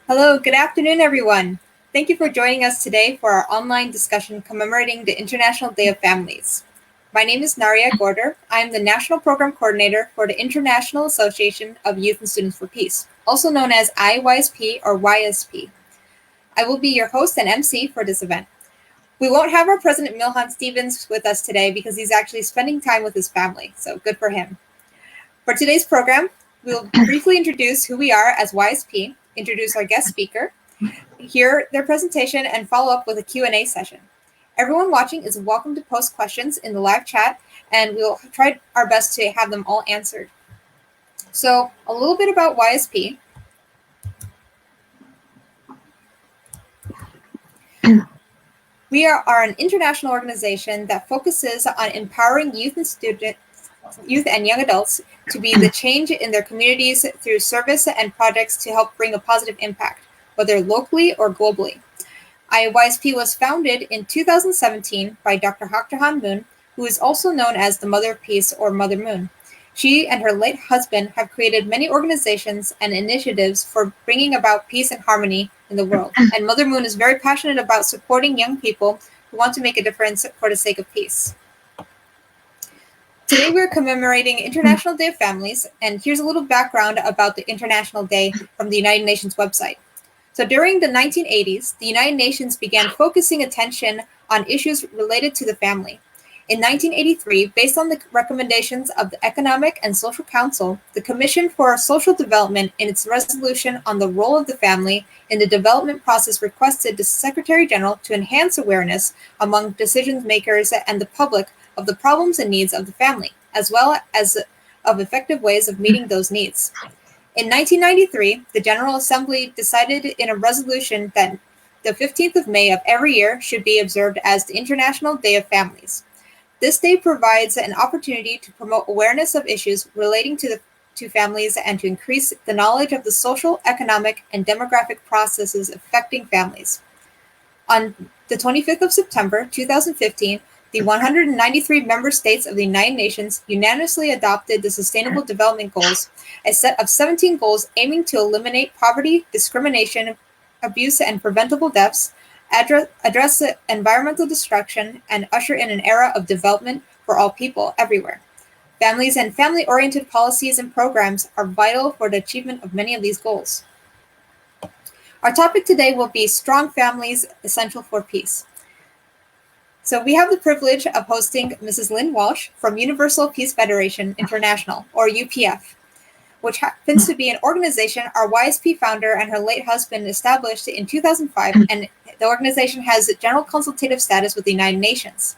Hello, good afternoon, everyone. Thank you for joining us today for our online discussion commemorating the International Day of Families. My name is Naria Gorder. I am the National Program Coordinator for the International Association of Youth and Students for Peace, also known as IYSP or YSP. I will be your host and MC for this event. We won't have our President Milhan Stevens with us today because he's actually spending time with his family, so good for him. For today's program, we'll briefly introduce who we are as YSP, introduce our guest speaker, hear their presentation, and follow up with a Q&A session. Everyone watching is welcome to post questions in the live chat, and we'll try our best to have them all answered. So a little bit about YSP. We are an international organization that focuses on empowering youth and young adults to be the change in their communities through service and projects to help bring a positive impact, whether locally or globally. IYSP was founded in 2017 by Dr. Hak Jahan Moon, who is also known as the Mother of Peace or Mother Moon. She and her late husband have created many organizations and initiatives for bringing about peace and harmony in the world. And Mother Moon is very passionate about supporting young people who want to make a difference for the sake of peace. Today we're commemorating International Day of Families, and here's a little background about the International Day from the United Nations website. So during the 1980s, the United Nations began focusing attention on issues related to the family. In 1983, based on the recommendations of the Economic and Social Council, the Commission for Social Development in its resolution on the role of the family in the development process requested the Secretary General to enhance awareness among decision makers and the public of the problems and needs of the family, as well as of effective ways of meeting those needs. In 1993, the General Assembly decided in a resolution that the 15th of May of every year should be observed as the International Day of Families. This day provides an opportunity to promote awareness of issues relating to families and to increase the knowledge of the social, economic, and demographic processes affecting families. On the 25th of September 2015, the 193 member states of the United Nations unanimously adopted the Sustainable Development Goals, a set of 17 goals aiming to eliminate poverty, discrimination, abuse, and preventable deaths, address environmental destruction, and usher in an era of development for all people everywhere. Families and family-oriented policies and programs are vital for the achievement of many of these goals. Our topic today will be Strong Families, Essential for Peace. So we have the privilege of hosting Mrs. Lynn Walsh from Universal Peace Federation International, or UPF, which happens to be an organization our YSP founder and her late husband established in 2005, and the organization has general consultative status with the United Nations.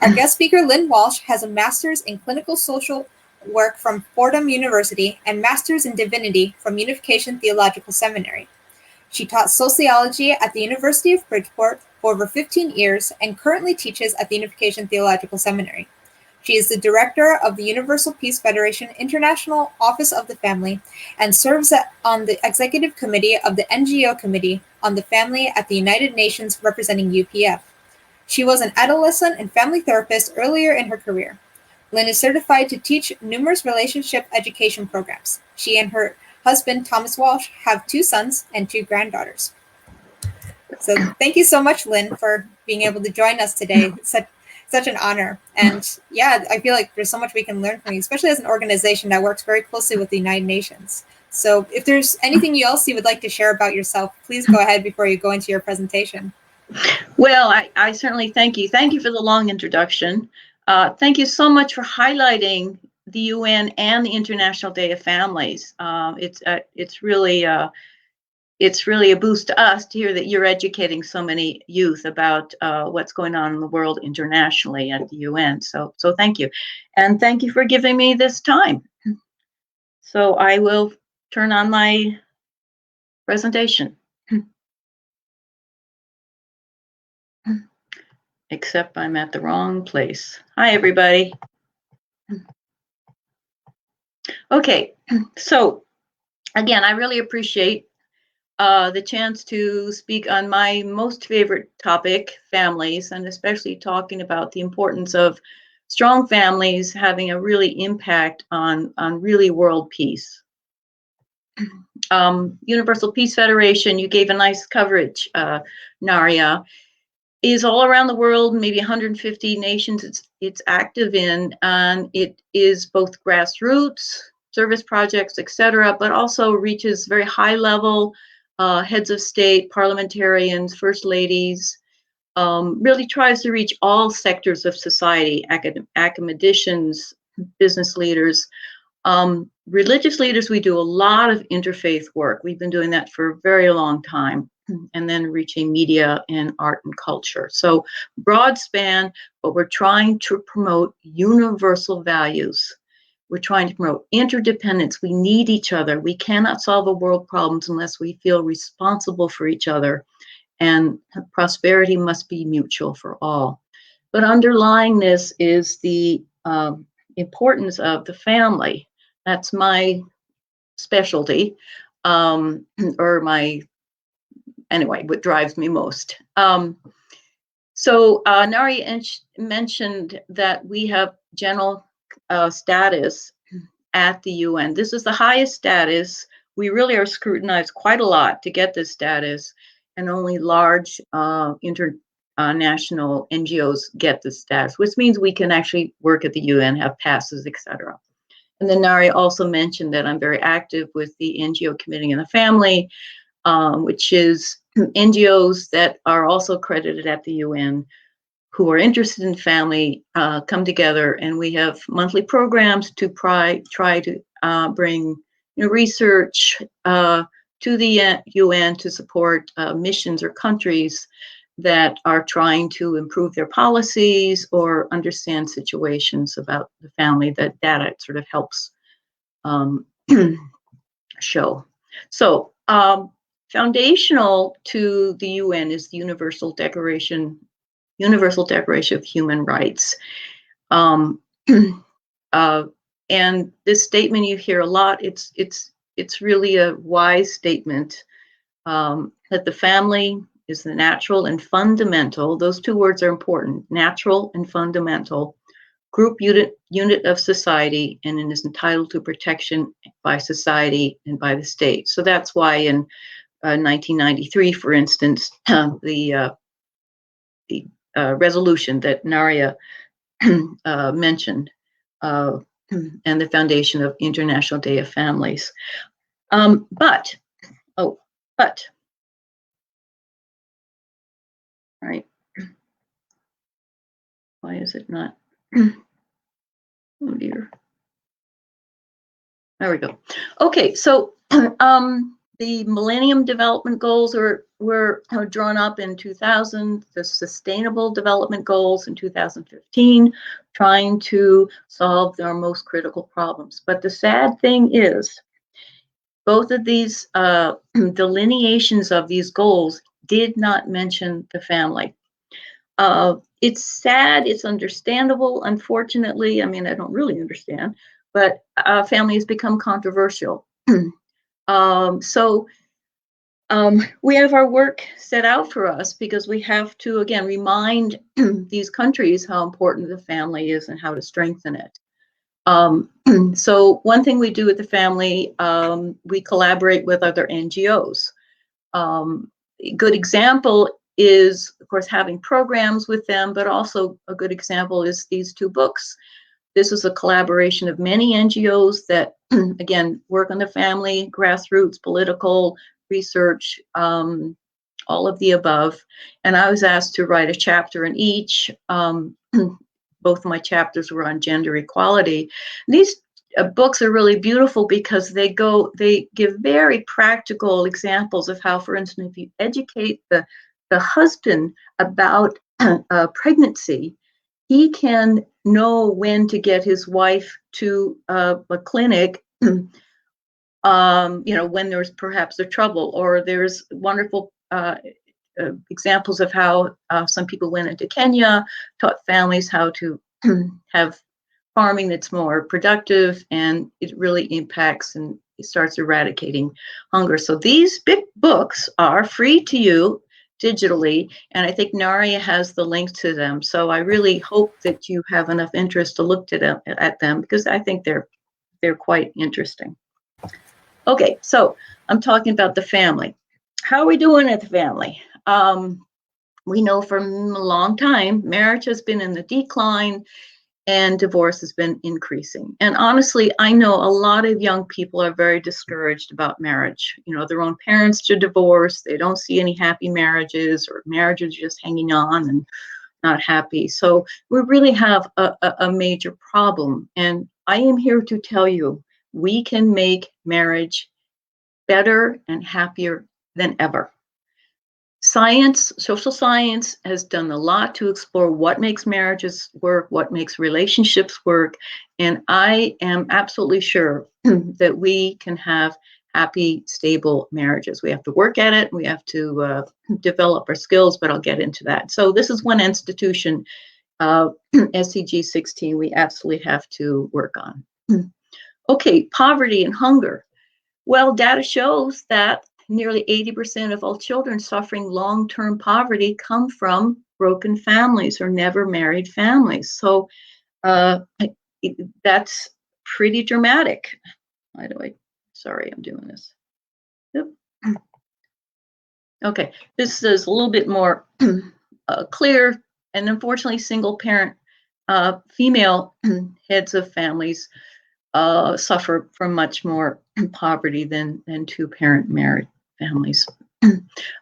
Our guest speaker, Lynn Walsh, has a master's in clinical social work from Fordham University and master's in divinity from Unification Theological Seminary. She taught sociology at the University of Bridgeport for over 15 years and currently teaches at the Unification Theological Seminary. She is the director of the Universal Peace Federation International Office of the Family and serves on the executive committee of the NGO Committee on the Family at the United Nations representing UPF. She was an adolescent and family therapist earlier in her career. Lynn is certified to teach numerous relationship education programs. She and her husband, Thomas Walsh, have 2 sons and 2 granddaughters. So thank you so much, Lynn, for being able to join us today. It's such an honor. And yeah, I feel like there's so much we can learn from you, especially as an organization that works very closely with the United Nations. So if there's anything else you would like to share about yourself, please go ahead before you go into your presentation. Well, I certainly thank you. Thank you for the long introduction. Thank you so much for highlighting the UN and the International Day of Families. It's really a boost to us to hear that you're educating so many youth about what's going on in the world internationally at the UN. So thank you. And thank you for giving me this time. So I will turn on my presentation. Except I'm at the wrong place. Hi, everybody. Okay, so again, I really appreciate the chance to speak on my most favorite topic, families, and especially talking about the importance of strong families having a really impact on really world peace. Universal Peace Federation, you gave a nice coverage, Naria, is all around the world, maybe 150 nations it's active in, and it is both grassroots, service projects, etc., but also reaches very high level heads of state, parliamentarians, first ladies, really tries to reach all sectors of society, academicians, business leaders. Religious leaders, we do a lot of interfaith work. We've been doing that for a very long time, and then reaching media and art and culture. So broad span, but we're trying to promote universal values. We're trying to promote interdependence. We need each other. We cannot solve a world problems unless we feel responsible for each other. And prosperity must be mutual for all. But underlying this is the importance of the family. That's my specialty, or anyway, what drives me most. So Nari mentioned that we have general status at the UN. This is the highest status. We really are scrutinized quite a lot to get this status, and only large international NGOs get this status, which means we can actually work at the UN, have passes, etc. And then Nari also mentioned that I'm very active with the NGO Committee on the Family, which is NGOs that are also accredited at the UN, who are interested in family, come together, and we have monthly programs to try to bring research to the UN to support missions or countries that are trying to improve their policies or understand situations about the family that data sort of helps show. So foundational to the UN is the Universal Declaration of Human Rights. And this statement you hear a lot, it's really a wise statement, that the family is the natural and fundamental, those two words are important, natural and fundamental, group unit of society, and it is entitled to protection by society and by the state. So that's why in 1993, for instance, the resolution that Naria mentioned, and the foundation of International Day of Families. But, right, why is it not? Oh dear. There we go. Okay, so the Millennium Development Goals were drawn up in 2000, the Sustainable Development Goals in 2015, trying to solve our most critical problems. But the sad thing is, both of these delineations of these goals did not mention the family. It's sad, it's understandable, unfortunately. I mean, I don't really understand, but family has become controversial. We have our work set out for us because we have to, again, remind these countries how important the family is and how to strengthen it. So one thing we do with the family, we collaborate with other NGOs. A good example is, of course, having programs with them, but also a good example is these two books. This is a collaboration of many NGOs that, again, work on the family, grassroots, political, research, all of the above. And I was asked to write a chapter in each. Both of my chapters were on gender equality. These books are really beautiful because they give very practical examples of how, for instance, if you educate the husband about pregnancy, he can know when to get his wife to a clinic, when there's perhaps a trouble, or there's wonderful examples of how some people went into Kenya, taught families how to have farming that's more productive, and it really impacts and it starts eradicating hunger. So these big books are free to you digitally, and I think Naria has the link to them. So I really hope that you have enough interest to look at them because I think they're quite interesting. Okay, so I'm talking about the family. How are we doing at the family? We know for a long time, marriage has been in the decline and divorce has been increasing. And honestly, I know a lot of young people are very discouraged about marriage. Their own parents are divorced, they don't see any happy marriages, or marriages just hanging on and not happy. So we really have a major problem. And I am here to tell you, we can make marriage better and happier than ever. Science, social science, has done a lot to explore what makes marriages work, what makes relationships work, and I am absolutely sure that we can have happy, stable marriages. We have to work at it, we have to develop our skills, but I'll get into that. So this is one institution, SDG 16, we absolutely have to work on. Okay, poverty and hunger. Well, data shows that nearly 80% of all children suffering long-term poverty come from broken families or never married families. So that's pretty dramatic. Sorry, I'm doing this. Yep. Okay, this is a little bit more clear. And unfortunately, single parent female heads of families suffer from much more poverty than two-parent married families.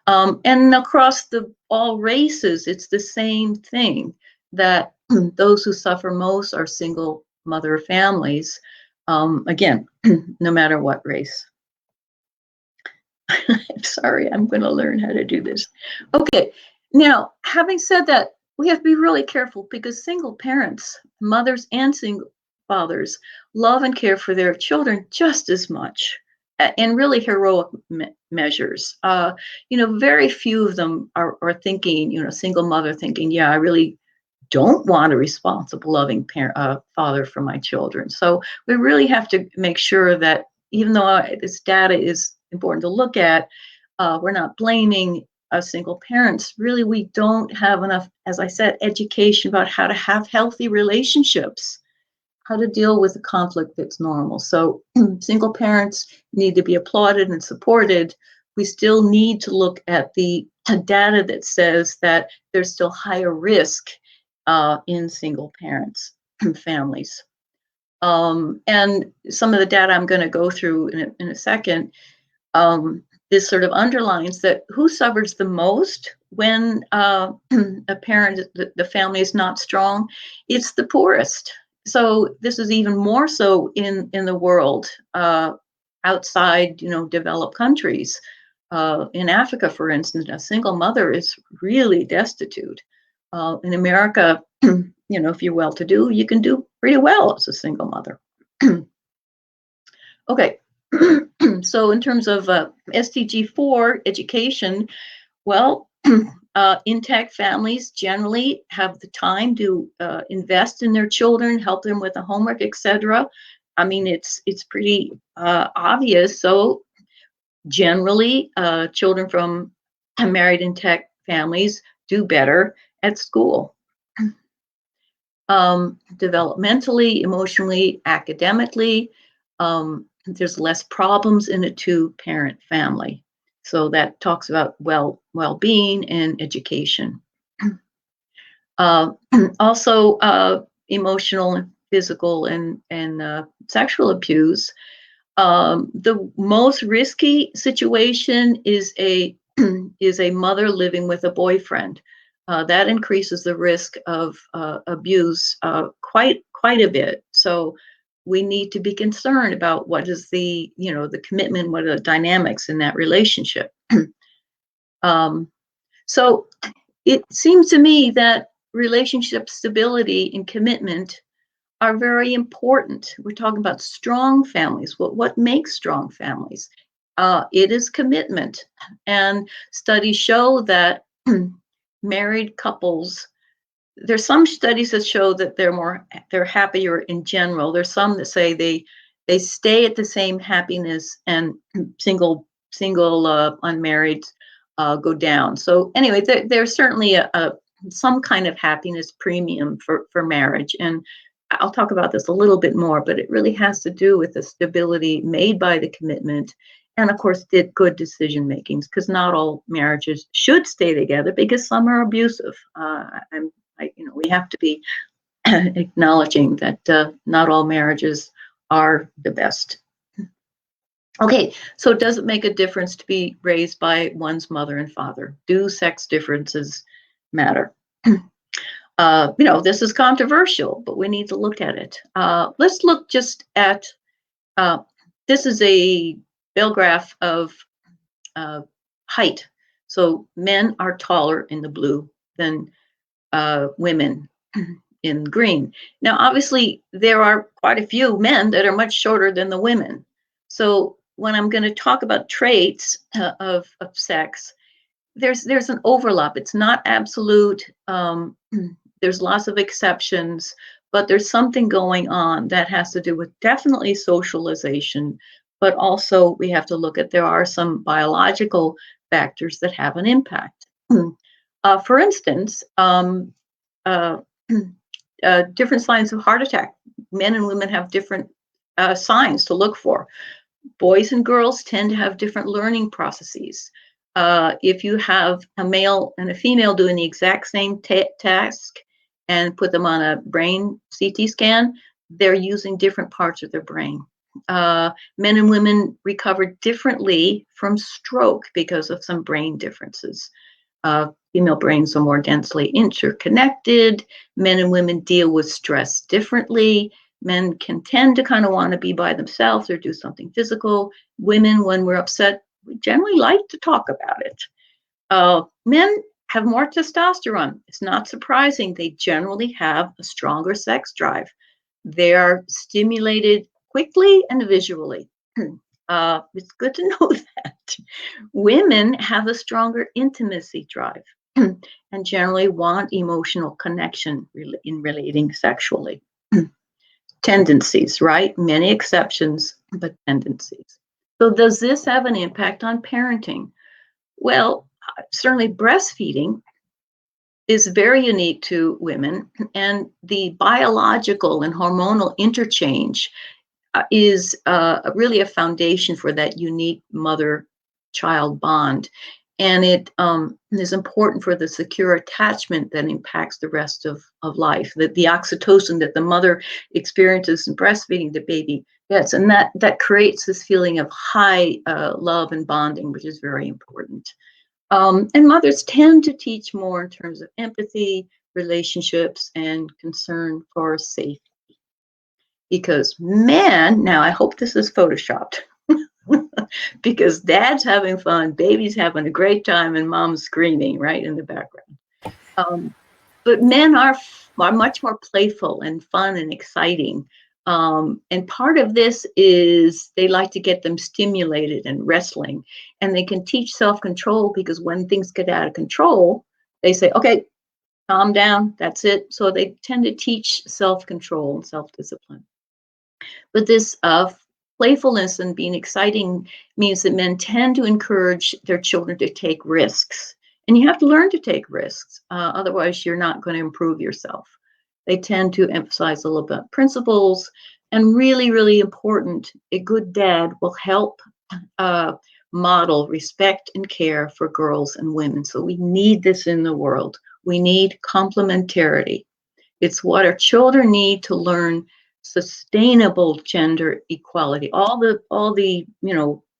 And across all races, it's the same thing, that those who suffer most are single mother families, again, no matter what race. I'm sorry, I'm going to learn how to do this. Okay, now, having said that, we have to be really careful, because single parents, mothers and single fathers, love and care for their children just as much, in really heroic measures. Very few of them are thinking, single mother thinking, yeah, I really don't want a responsible, loving father for my children. So we really have to make sure that, even though this data is important to look at, we're not blaming single parents. Really, we don't have enough, as I said, education about how to have healthy relationships, how to deal with a conflict that's normal. So single parents need to be applauded and supported. We still need to look at the data that says that there's still higher risk in single parents families. And some of the data I'm going to go through in a second, this sort of underlines that who suffers the most when a parent, the family is not strong. It's the poorest. So this is even more so in the world outside, developed countries. In Africa, for instance, a single mother is really destitute. In America, if you're well-to-do, you can do pretty well as a single mother. Okay, so in terms of SDG 4, education, well, intact families generally have the time to invest in their children, help them with the homework, etc. I mean, it's pretty obvious. So generally, children from married intact families do better at school. Developmentally, emotionally, academically, there's less problems in a two-parent family. So that talks about well-being and education. Also, emotional, physical, and sexual abuse. The most risky situation is a mother living with a boyfriend. That increases the risk of abuse quite a bit. So we need to be concerned about what is the commitment, what are the dynamics in that relationship. So it seems to me that relationship stability and commitment are very important. We're talking about strong families. What makes strong families? It is commitment. And studies show that married couples, there's some studies that show that they're happier in general. There's some that say they stay at the same happiness, and single unmarried go down. So anyway, there's certainly some kind of happiness premium for marriage, and I'll talk about this a little bit more, but it really has to do with the stability made by the commitment, and of course, good decision makings. Because not all marriages should stay together, because some are abusive. We have to be acknowledging that not all marriages are the best. Okay, so does it make a difference to be raised by one's mother and father? Do sex differences matter? This is controversial, but we need to look at it. Let's look just at, this is a bell graph of height. So men are taller in the blue than women in green. Now, obviously, there are quite a few men that are much shorter than the women. So when I'm going to talk about traits of sex, there's an overlap. It's not absolute. There's lots of exceptions, but there's something going on that has to do with definitely socialization, but also we have to look at there are some biological factors that have an impact. For instance, different signs of heart attack. Men and women have different signs to look for. Boys and girls tend to have different learning processes. If you have a male and a female doing the exact same task and put them on a brain CT scan, they're using different parts of their brain. Men and women recover differently from stroke because of some brain differences. Female brains are more densely interconnected. Men and women deal with stress differently. Men can tend to kind of want to be by themselves or do something physical. Women, when we're upset, we generally like to talk about it. Men have more testosterone. It's not surprising. They generally have a stronger sex drive. They are stimulated quickly and visually. It's good to know that. Women have a stronger intimacy drive and generally want emotional connection in relating sexually. Tendencies, right? Many exceptions, but tendencies. So does this have an impact on parenting? Well, certainly breastfeeding is very unique to women, and the biological and hormonal interchange is really a foundation for that unique mother-child bond. And it is important for the secure attachment that impacts the rest of life, that the oxytocin that the mother experiences in breastfeeding the baby gets. And that creates this feeling of high love and bonding, which is very important. And mothers tend to teach more in terms of empathy, relationships, and concern for safety. Because men, now I hope this is photoshopped, because dad's having fun, baby's having a great time, and mom's screaming right in the background. But men are much more playful and fun and exciting. And part of this is they like to get them stimulated and wrestling. And they can teach self-control, because when things get out of control, they say, okay, calm down, that's it. So they tend to teach self-control and self-discipline. But this playfulness and being exciting means that men tend to encourage their children to take risks. And you have to learn to take risks. Otherwise, you're not going to improve yourself. They tend to emphasize a little bit principles. And really, really important, a good dad will help model respect and care for girls and women. So we need this in the world. We need complementarity. It's what our children need to learn sustainable gender equality. All the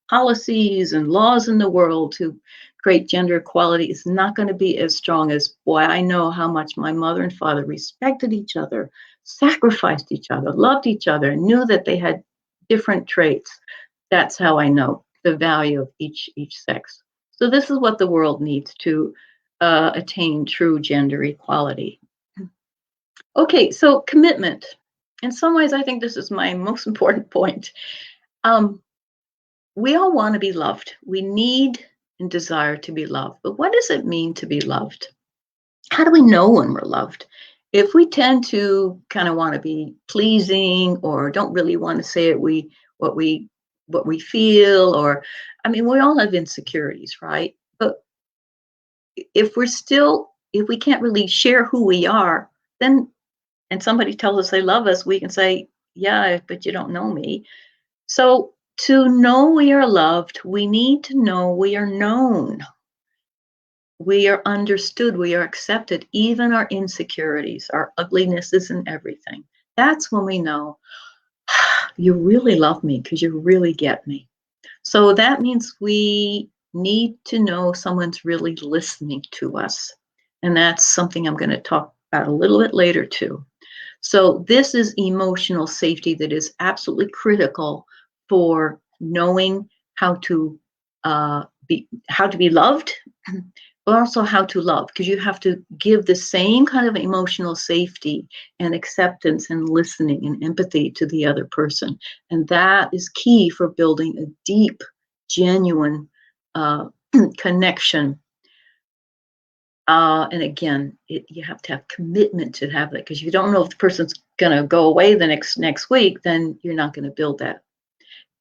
policies and laws in the world to create gender equality is not going to be as strong as, boy, I know how much my mother and father respected each other, sacrificed each other, loved each other, and knew that they had different traits. That's how I know the value of each sex. So this is what the world needs to attain true gender equality. Okay, so commitment. In some ways, I think this is my most important point. We all want to be loved. We need and desire to be loved. But what does it mean to be loved? How do we know when we're loved? If we tend to kind of want to be pleasing or don't really want to say what we feel, or we all have insecurities, right? But if we can't really share who we are, then and somebody tells us they love us, we can say, yeah, but you don't know me. So to know we are loved, we need to know we are known. We are understood, we are accepted, even our insecurities, our uglinesses and everything. That's when we know you really love me because you really get me. So that means we need to know someone's really listening to us. And that's something I'm going to talk about a little bit later too. So this is emotional safety that is absolutely critical for knowing how to be loved, but also how to love, because you have to give the same kind of emotional safety and acceptance and listening and empathy to the other person. And that is key for building a deep, genuine connection. And again, you have to have commitment to have that, because you don't know if the person's going to go away the next week, then you're not going to build that.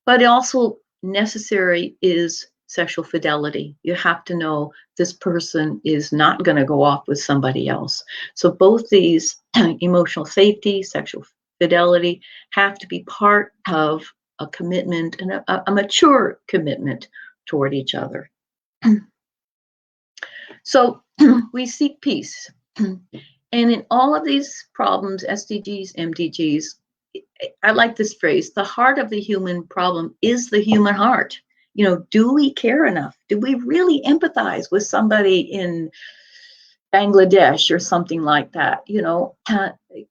But also necessary is sexual fidelity. You have to know this person is not going to go off with somebody else. So both these, emotional safety, sexual fidelity, have to be part of a commitment, and a mature commitment toward each other. So we seek peace. And in all of these problems, SDGs, MDGs, I like this phrase, the heart of the human problem is the human heart. Do we care enough? Do we really empathize with somebody in Bangladesh or something like that?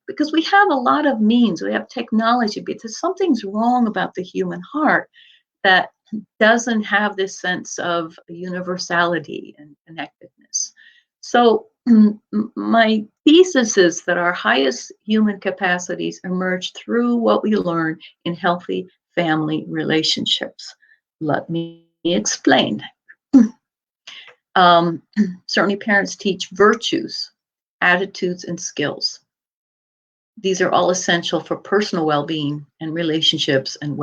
Because we have a lot of means, we have technology, but something's wrong about the human heart that doesn't have this sense of universality and connectedness. So my thesis is that our highest human capacities emerge through what we learn in healthy family relationships. Let me explain. Certainly parents teach virtues, attitudes, and skills. These are all essential for personal well-being and relationships and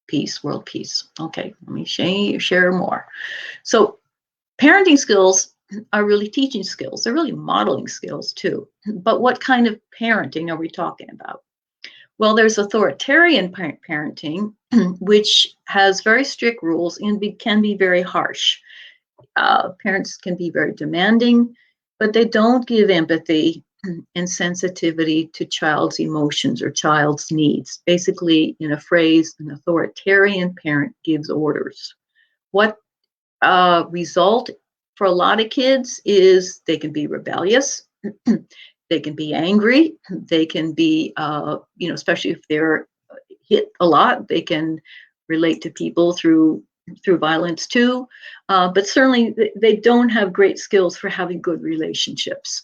peace, world peace. Okay, let me share more. So parenting skills are really teaching skills. They're really modeling skills too. But what kind of parenting are we talking about? Well, there's authoritarian parenting, which has very strict rules and can be very harsh. Parents can be very demanding, but they don't give empathy and sensitivity to child's emotions or child's needs. Basically, in a phrase, an authoritarian parent gives orders. What result for a lot of kids is they can be rebellious, they can be angry, they can be, especially if they're hit a lot, they can relate to people through violence too. But certainly they don't have great skills for having good relationships.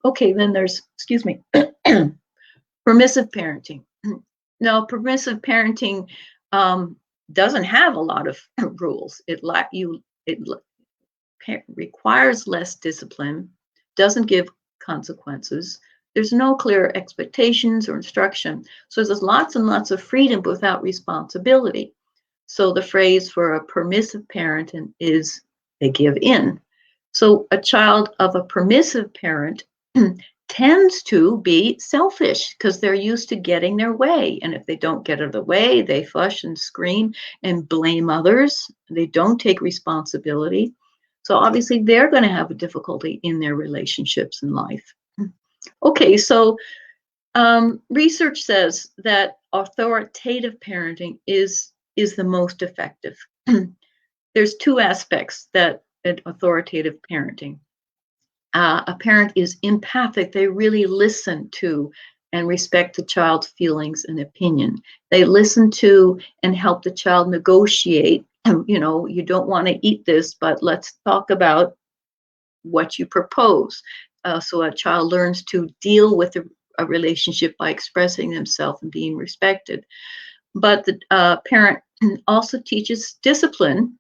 Okay, then there's, permissive parenting. Now, permissive parenting doesn't have a lot of rules. It requires less discipline, doesn't give consequences. There's no clear expectations or instruction. So there's lots and lots of freedom without responsibility. So the phrase for a permissive parent is they give in. So a child of a permissive parent tends to be selfish because they're used to getting their way. And if they don't get out of the way, they fuss and scream and blame others. They don't take responsibility. So obviously they're going to have a difficulty in their relationships in life. Okay, so research says that authoritative parenting is the most effective. There's two aspects that authoritative parenting. A parent is empathic. They really listen to and respect the child's feelings and opinion. They listen to and help the child negotiate. You don't want to eat this, but let's talk about what you propose. So a child learns to deal with a relationship by expressing themselves and being respected. But the parent also teaches discipline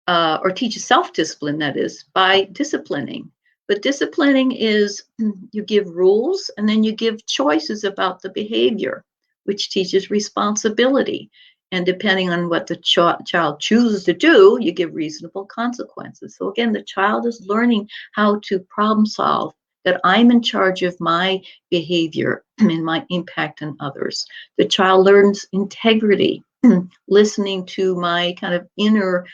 or teaches self-discipline, that is, by disciplining. But disciplining is you give rules and then you give choices about the behavior, which teaches responsibility. And depending on what the child chooses to do, you give reasonable consequences. So again, the child is learning how to problem solve. that I'm in charge of my behavior and my impact on others. The child learns integrity, listening to my kind of inner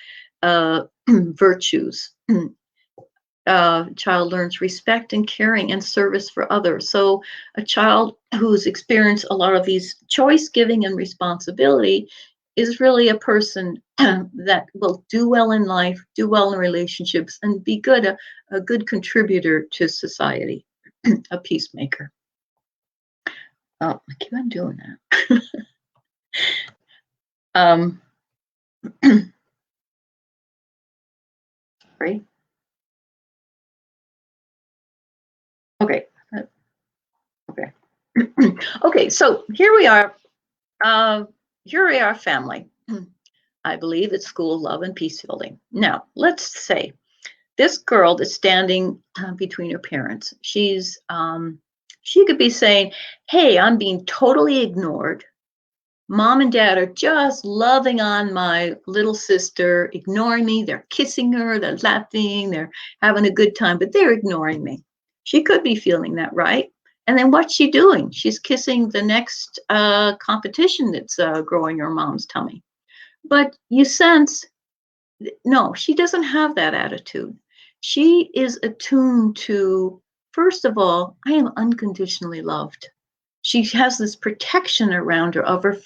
virtues. Child learns respect and caring and service for others. So a child who's experienced a lot of these choice giving and responsibility is really a person that will do well in life, do well in relationships, and be good, a good contributor to society, a peacemaker. Oh, I keep on doing that. Right. Okay. Okay. Okay. So here we are. Here we are, family. I believe it's school of love and peace building. Now, let's say this girl that's standing between her parents. She could be saying, "Hey, I'm being totally ignored. Mom and dad are just loving on my little sister, ignoring me. They're kissing her, they're laughing, they're having a good time, but they're ignoring me." She could be feeling that, right? And then what's she doing? She's kissing the next competition that's growing her mom's tummy. But you sense, no, she doesn't have that attitude. She is attuned to, first of all, I am unconditionally loved. She has this protection around her of her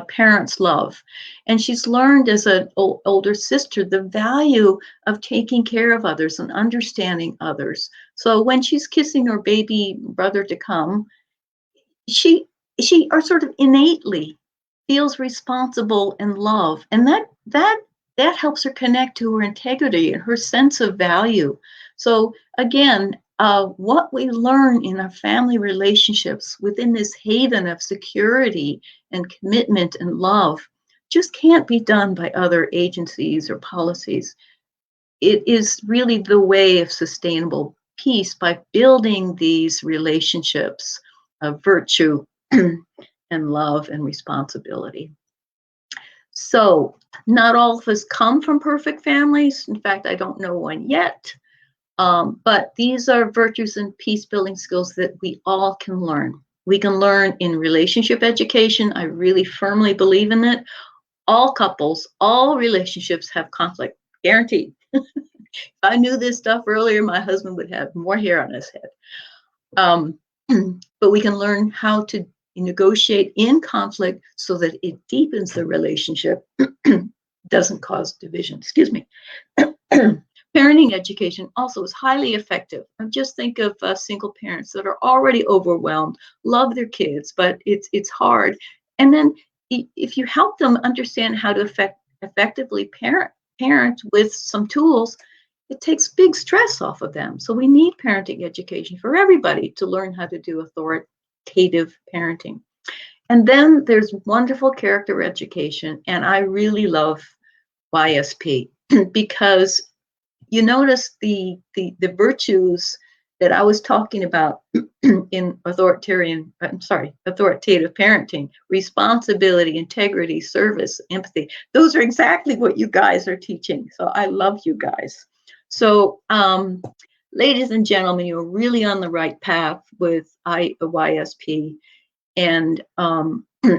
parents' love. And she's learned as an older sister the value of taking care of others and understanding others. So when she's kissing her baby brother to come, she or sort of innately feels responsible and love. And that helps her connect to her integrity and her sense of value. So again, what we learn in our family relationships within this haven of security and commitment and love just can't be done by other agencies or policies. It is really the way of sustainable peace by building these relationships of virtue and love and responsibility. So not all of us come from perfect families. In fact, I don't know one yet. But these are virtues and peace building skills that we all can learn. We can learn in relationship education. I really firmly believe in it. All couples, all relationships have conflict, guaranteed. If I knew this stuff earlier, my husband would have more hair on his head. But we can learn how to negotiate in conflict so that it deepens the relationship, doesn't cause division. Excuse me. Parenting education also is highly effective. Just think of single parents that are already overwhelmed, love their kids, but it's hard. And then if you help them understand how to effectively parent with some tools, it takes big stress off of them. So we need parenting education for everybody to learn how to do authoritative parenting. And then there's wonderful character education. And I really love YSP because you notice the virtues that I was talking about in authoritative parenting: responsibility, integrity, service, empathy. Those are exactly what you guys are teaching. So I love you guys. So ladies and gentlemen, you're really on the right path with YSP. And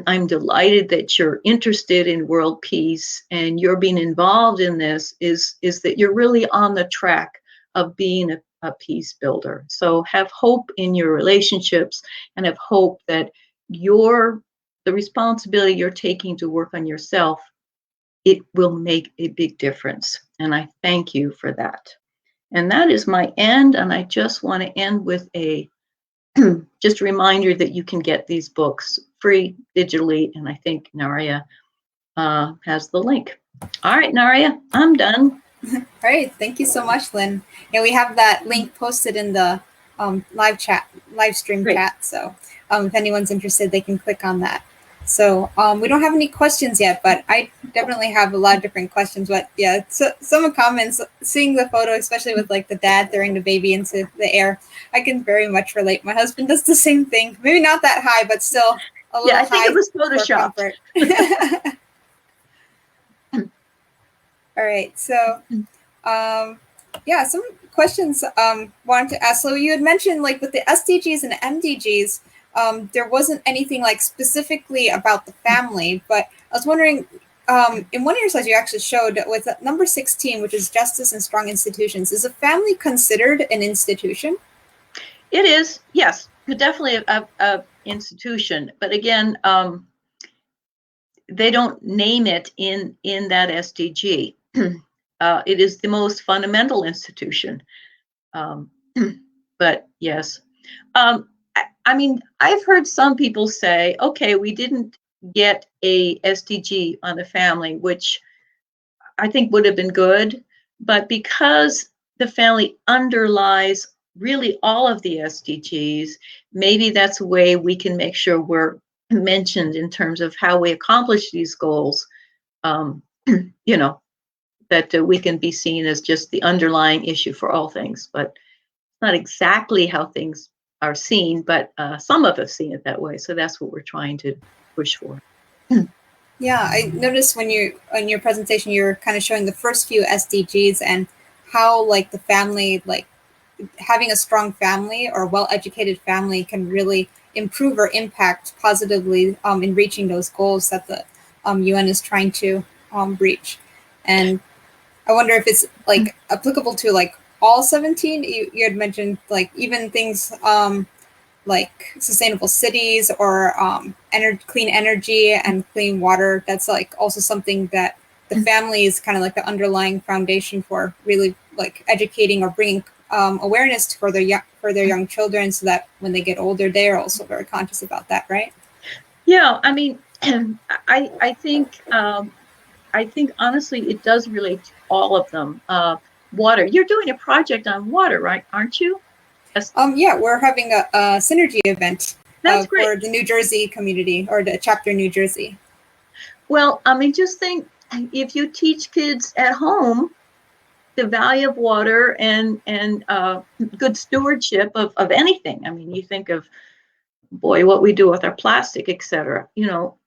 I'm delighted that you're interested in world peace and you're being involved in this is that you're really on the track of being a peace builder. So have hope in your relationships and have hope that the responsibility you're taking to work on yourself, it will make a big difference. And I thank you for that. And that is my end. And I just want to end with just a reminder that you can get these books free digitally, and I think Naria has the link. All right, Naria, I'm done. All right, thank you so much, Lynn. Yeah, we have that link posted in the live stream Great. chat. So if anyone's interested, they can click on that. So we don't have any questions yet, but I definitely have a lot of different questions. But yeah, so some comments, seeing the photo, especially with like the dad throwing the baby into the air, I can very much relate. My husband does the same thing. Maybe not that high, but still a little high. Yeah, I think it was photoshopped. All right, so Yeah, some questions wanted to ask. So you had mentioned like with the SDGs and MDGs, there wasn't anything like specifically about the family, but I was wondering, in one of your slides you actually showed with number 16, which is justice and strong institutions, is a family considered an institution? It is, yes, definitely a institution. But again, they don't name it in that SDG. It is the most fundamental institution. But yes, I mean, I've heard some people say, okay, we didn't get a SDG on the family, which I think would have been good, but because the family underlies really all of the SDGs, maybe that's a way we can make sure we're mentioned in terms of how we accomplish these goals. You know, that we can be seen as just the underlying issue for all things, but it's not exactly how things are seen, but some of us see it that way. So that's what we're trying to push for. Yeah, I noticed when you in your presentation you're kind of showing the first few SDGs and how like the family, like having a strong family or well-educated family can really improve or impact positively in reaching those goals that the UN is trying to reach. And I wonder if it's like applicable to like all 17. You had mentioned like even things like sustainable cities or clean energy and clean water. That's like also something that the family is kind of like the underlying foundation for really like educating or bringing awareness for their young children, so that when they get older, they are also very conscious about that, right? Yeah, I mean, I think honestly, it does relate to all of them. Water. You're doing a project on water, right? Aren't you? Yes. Yeah, we're having a synergy event That's great. for the New Jersey community or the chapter New Jersey. Well, I mean, just think if you teach kids at home the value of water and good stewardship of anything. I mean, you think of, boy, what we do with our plastic, et cetera, you know,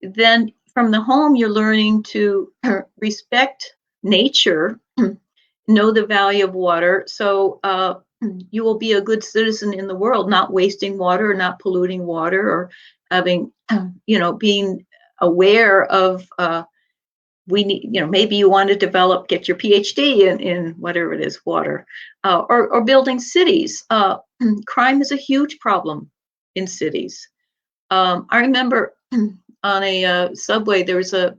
then from the home, you're learning to respect nature, know the value of water. So you will be a good citizen in the world, not wasting water or not polluting water or having, you know, being aware of we need, you know, maybe you want to get your PhD in whatever it is, water, or building cities. Crime is a huge problem in cities. I remember on a subway, there was a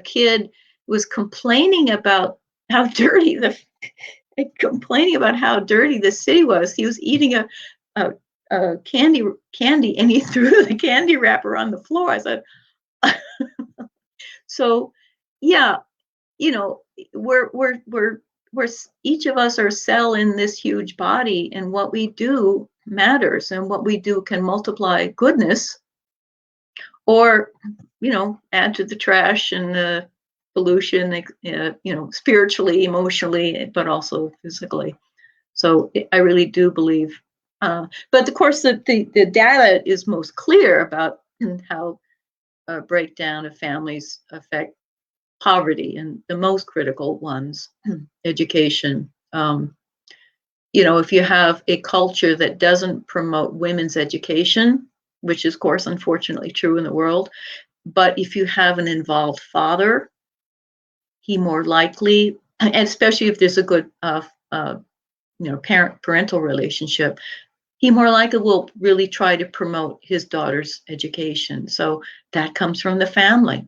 kid who was complaining about how dirty the city was. He was eating a candy, and he threw the candy wrapper on the floor. I said, so yeah, you know, we're each of us are a cell in this huge body, and what we do matters, and what we do can multiply goodness or, you know, add to the trash and the pollution, you know, spiritually, emotionally, but also physically. So I really do believe, but of course the data is most clear about how breakdown of families affect poverty and the most critical ones, education. You know, if you have a culture that doesn't promote women's education, which is, of course, unfortunately true in the world, but if you have an involved father, he more likely, and especially if there's a good, you know, parental relationship, he more likely will really try to promote his daughter's education. So that comes from the family.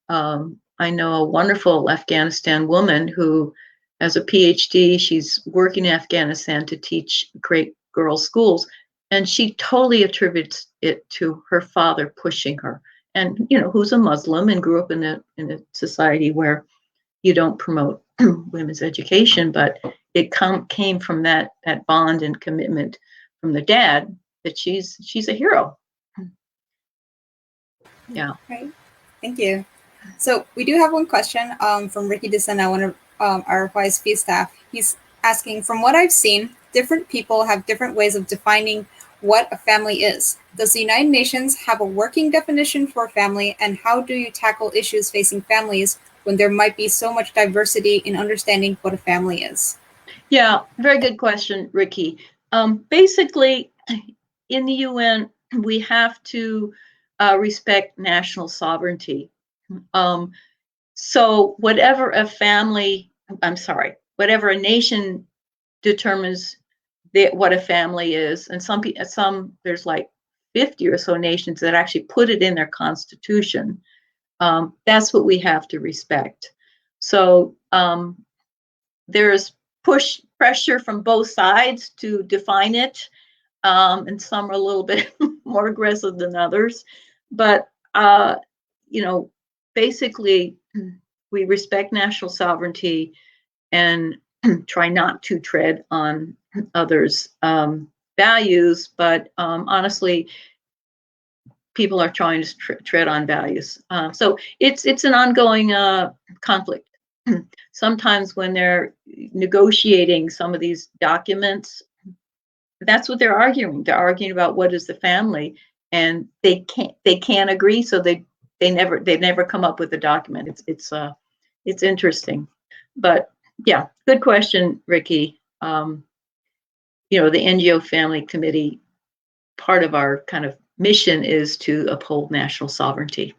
I know a wonderful Afghanistan woman who has a PhD. She's working in Afghanistan to teach great girls' schools, and she totally attributes it to her father pushing her. And you know, who's a Muslim and grew up in a society where you don't promote women's education, but it came from that bond and commitment from the dad that she's a hero. Yeah. Right. Thank you. So we do have one question from Ricky DeSena, one of our YSP staff. He's asking, from what I've seen, different people have different ways of defining what a family is. Does the United Nations have a working definition for family, and how do you tackle issues facing families when there might be so much diversity in understanding what a family is? Yeah, very good question, Ricky. Basically, in the UN, we have to respect national sovereignty. So whatever whatever a nation determines what a family is, and there's like 50 or so nations that actually put it in their constitution. That's what we have to respect. So there's pressure from both sides to define it, and some are a little bit more aggressive than others. But basically, we respect national sovereignty and try not to tread on others' values. But honestly, people are trying to tread on values. So it's an ongoing conflict. Sometimes when they're negotiating some of these documents, that's what they're arguing. They're arguing about what is the family, and they can't agree, so they've never come up with a document. It's interesting, but yeah, good question, Ricky. The NGO Family Committee, part of our kind of mission is to uphold national sovereignty.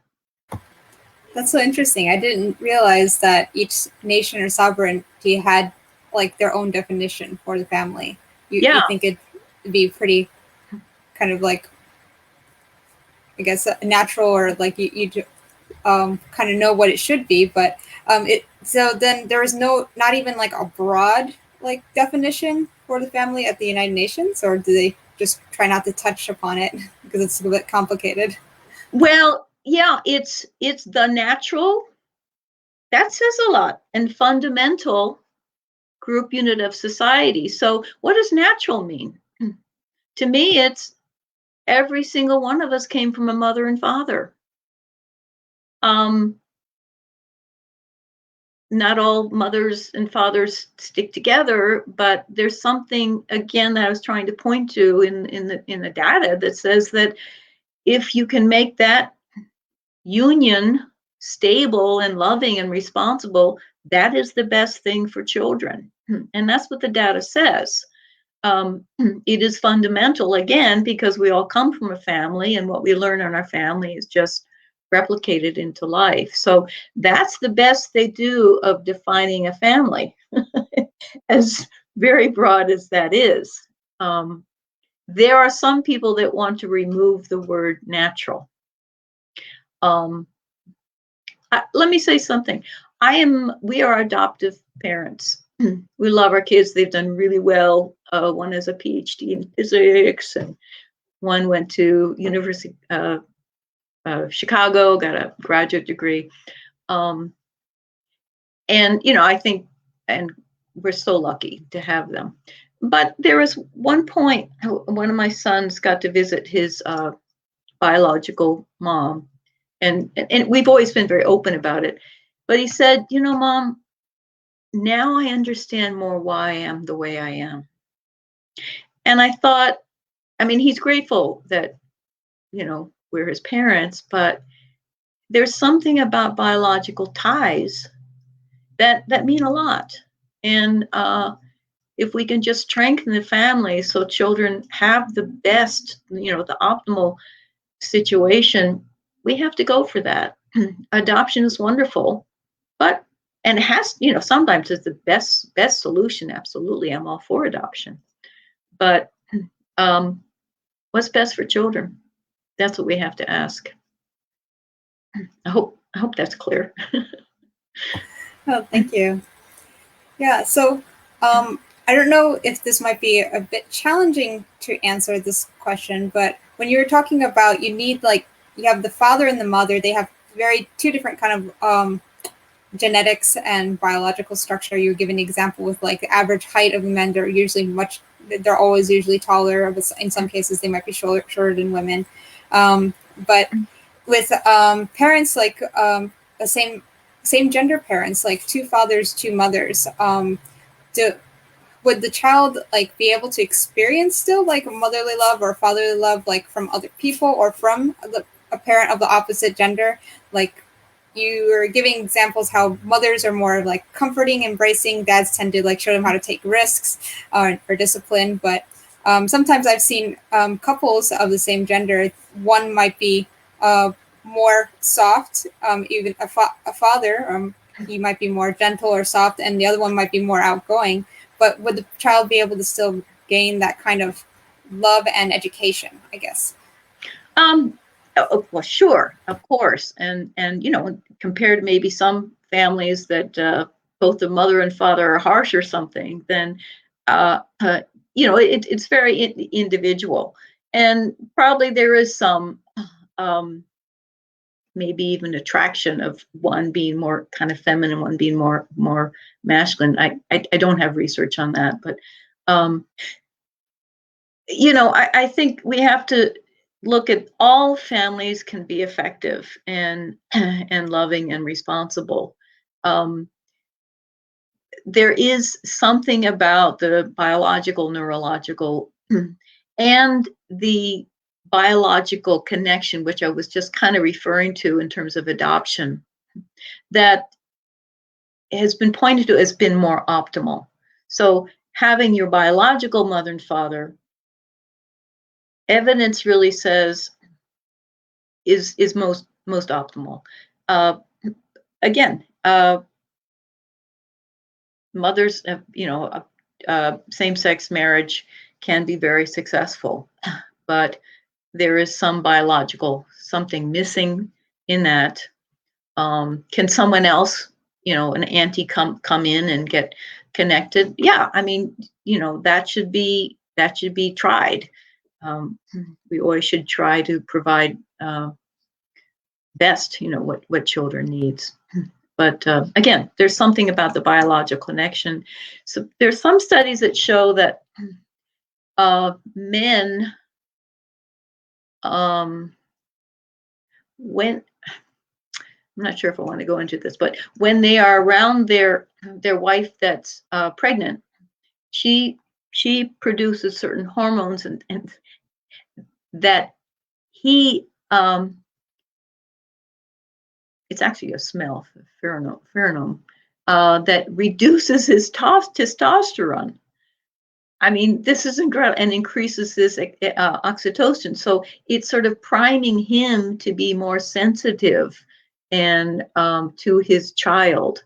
That's so interesting. I didn't realize that each nation or sovereignty had like their own definition for the family. You think it'd be pretty kind of like, I guess, natural, or like you kind of know what it should be, but so then there is not even like a broad like definition for the family at the United Nations, or do they just try not to touch upon it because it's a little bit complicated? Well, yeah, it's the natural. That says a lot. And fundamental group unit of society. So what does natural mean? To me, it's every single one of us came from a mother and father. Not all mothers and fathers stick together, but there's something, again, that I was trying to point to in the data that says that if you can make that union stable and loving and responsible, that is the best thing for children. And that's what the data says. It is fundamental, again, because we all come from a family, and what we learn in our family is just replicated into life. So that's the best they do of defining a family, as very broad as that is. There are some people that want to remove the word natural. Let me say something. We are adoptive parents. We love our kids. They've done really well. One has a PhD in physics, and one went to University of Chicago, got a graduate degree. And I think, and we're so lucky to have them. But there was one point, one of my sons got to visit his biological mom, and we've always been very open about it. But he said, Mom, now I understand more why I am the way I am. And I thought, he's grateful that, we're his parents, but there's something about biological ties that mean a lot. And if we can just strengthen the family so children have the best, the optimal situation, we have to go for that. Adoption is wonderful, and it has, sometimes it's the best solution. Absolutely, I'm all for adoption. But what's best for children? That's what we have to ask. I hope that's clear. Oh, thank you. Yeah, so I don't know if this might be a bit challenging to answer this question, but when you were talking about you have the father and the mother, they have two different kind of genetics and biological structure. You were giving an example with like the average height of men, they're always usually taller, but in some cases they might be shorter than women. But with parents like the same gender parents, like two fathers, two mothers, would the child like be able to experience still like motherly love or fatherly love like from other people or from a parent of the opposite gender? Like, you were giving examples how mothers are more like comforting, embracing. Dads tend to like show them how to take risks or discipline. But sometimes I've seen couples of the same gender. One might be more soft, even a father. He might be more gentle or soft, and the other one might be more outgoing. But would the child be able to still gain that kind of love and education, I guess? Well, sure, of course, and compared to maybe some families that both the mother and father are harsh or something, then it's very individual, and probably there is some maybe even attraction of one being more kind of feminine, one being more masculine. I don't have research on that, but I think we have to look at all families can be effective and loving and responsible. There is something about the biological, neurological, and the biological connection, which I was just kind of referring to in terms of adoption, that has been pointed to as been more optimal. So having your biological mother and father, evidence really says is most optimal. Again, mothers, same-sex marriage can be very successful, but there is some biological something missing in that. Can someone else, an auntie come in and get connected? Yeah, I mean, that should be tried. We always should try to provide best, what children needs. But again, there's something about the biological connection. So there's some studies that show that men, when I'm not sure if I want to go into this, but when they are around their wife that's pregnant, she produces certain hormones and that he it's actually a smell, pheromone, that reduces his testosterone. I mean, this is incredible, and increases this oxytocin. So it's sort of priming him to be more sensitive and to his child.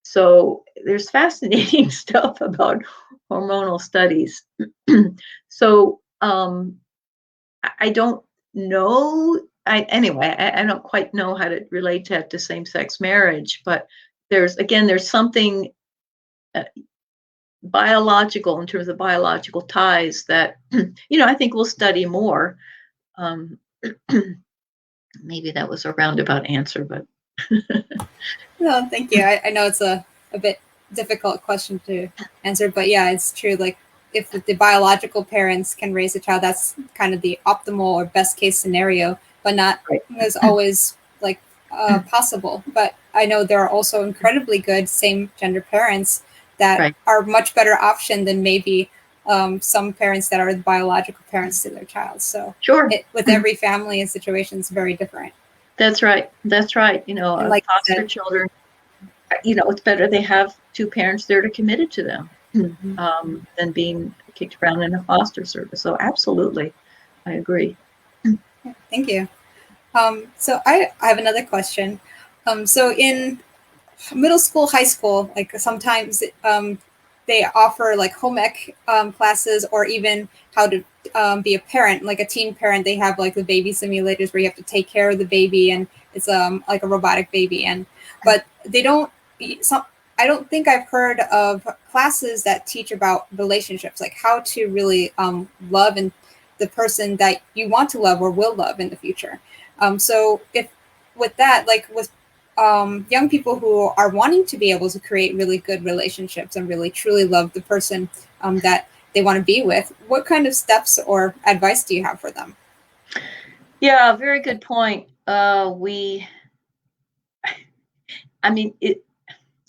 So there's fascinating stuff about hormonal studies. So I don't know. Anyway, I don't quite know how to relate that to same-sex marriage, but there's something biological in terms of biological ties that I think we'll study more. Maybe that was a roundabout answer, but no, thank you. I know it's a bit difficult question to answer, but yeah, it's true. Like if the biological parents can raise a child, that's kind of the optimal or best case scenario, but not as always like possible. But I know there are also incredibly good same gender parents that are much better option than maybe some parents that are the biological parents to their child. So sure, with every family and situation is very different. That's right. Like foster children, it's better they have two parents that are committed to them than being kicked around in a foster service. So absolutely, I agree. Thank you. So I have another question. So in middle school, high school, like sometimes they offer like home ec classes, or even how to be a parent, like a teen parent. They have like the baby simulators where you have to take care of the baby, and it's like a robotic baby. But they don't. I don't think I've heard of classes that teach about relationships, like how to really love and the person that you want to love or will love in the future. So if with that, like with young people who are wanting to be able to create really good relationships and really truly love the person that they want to be with, what kind of steps or advice do you have for them? Yeah, very good point.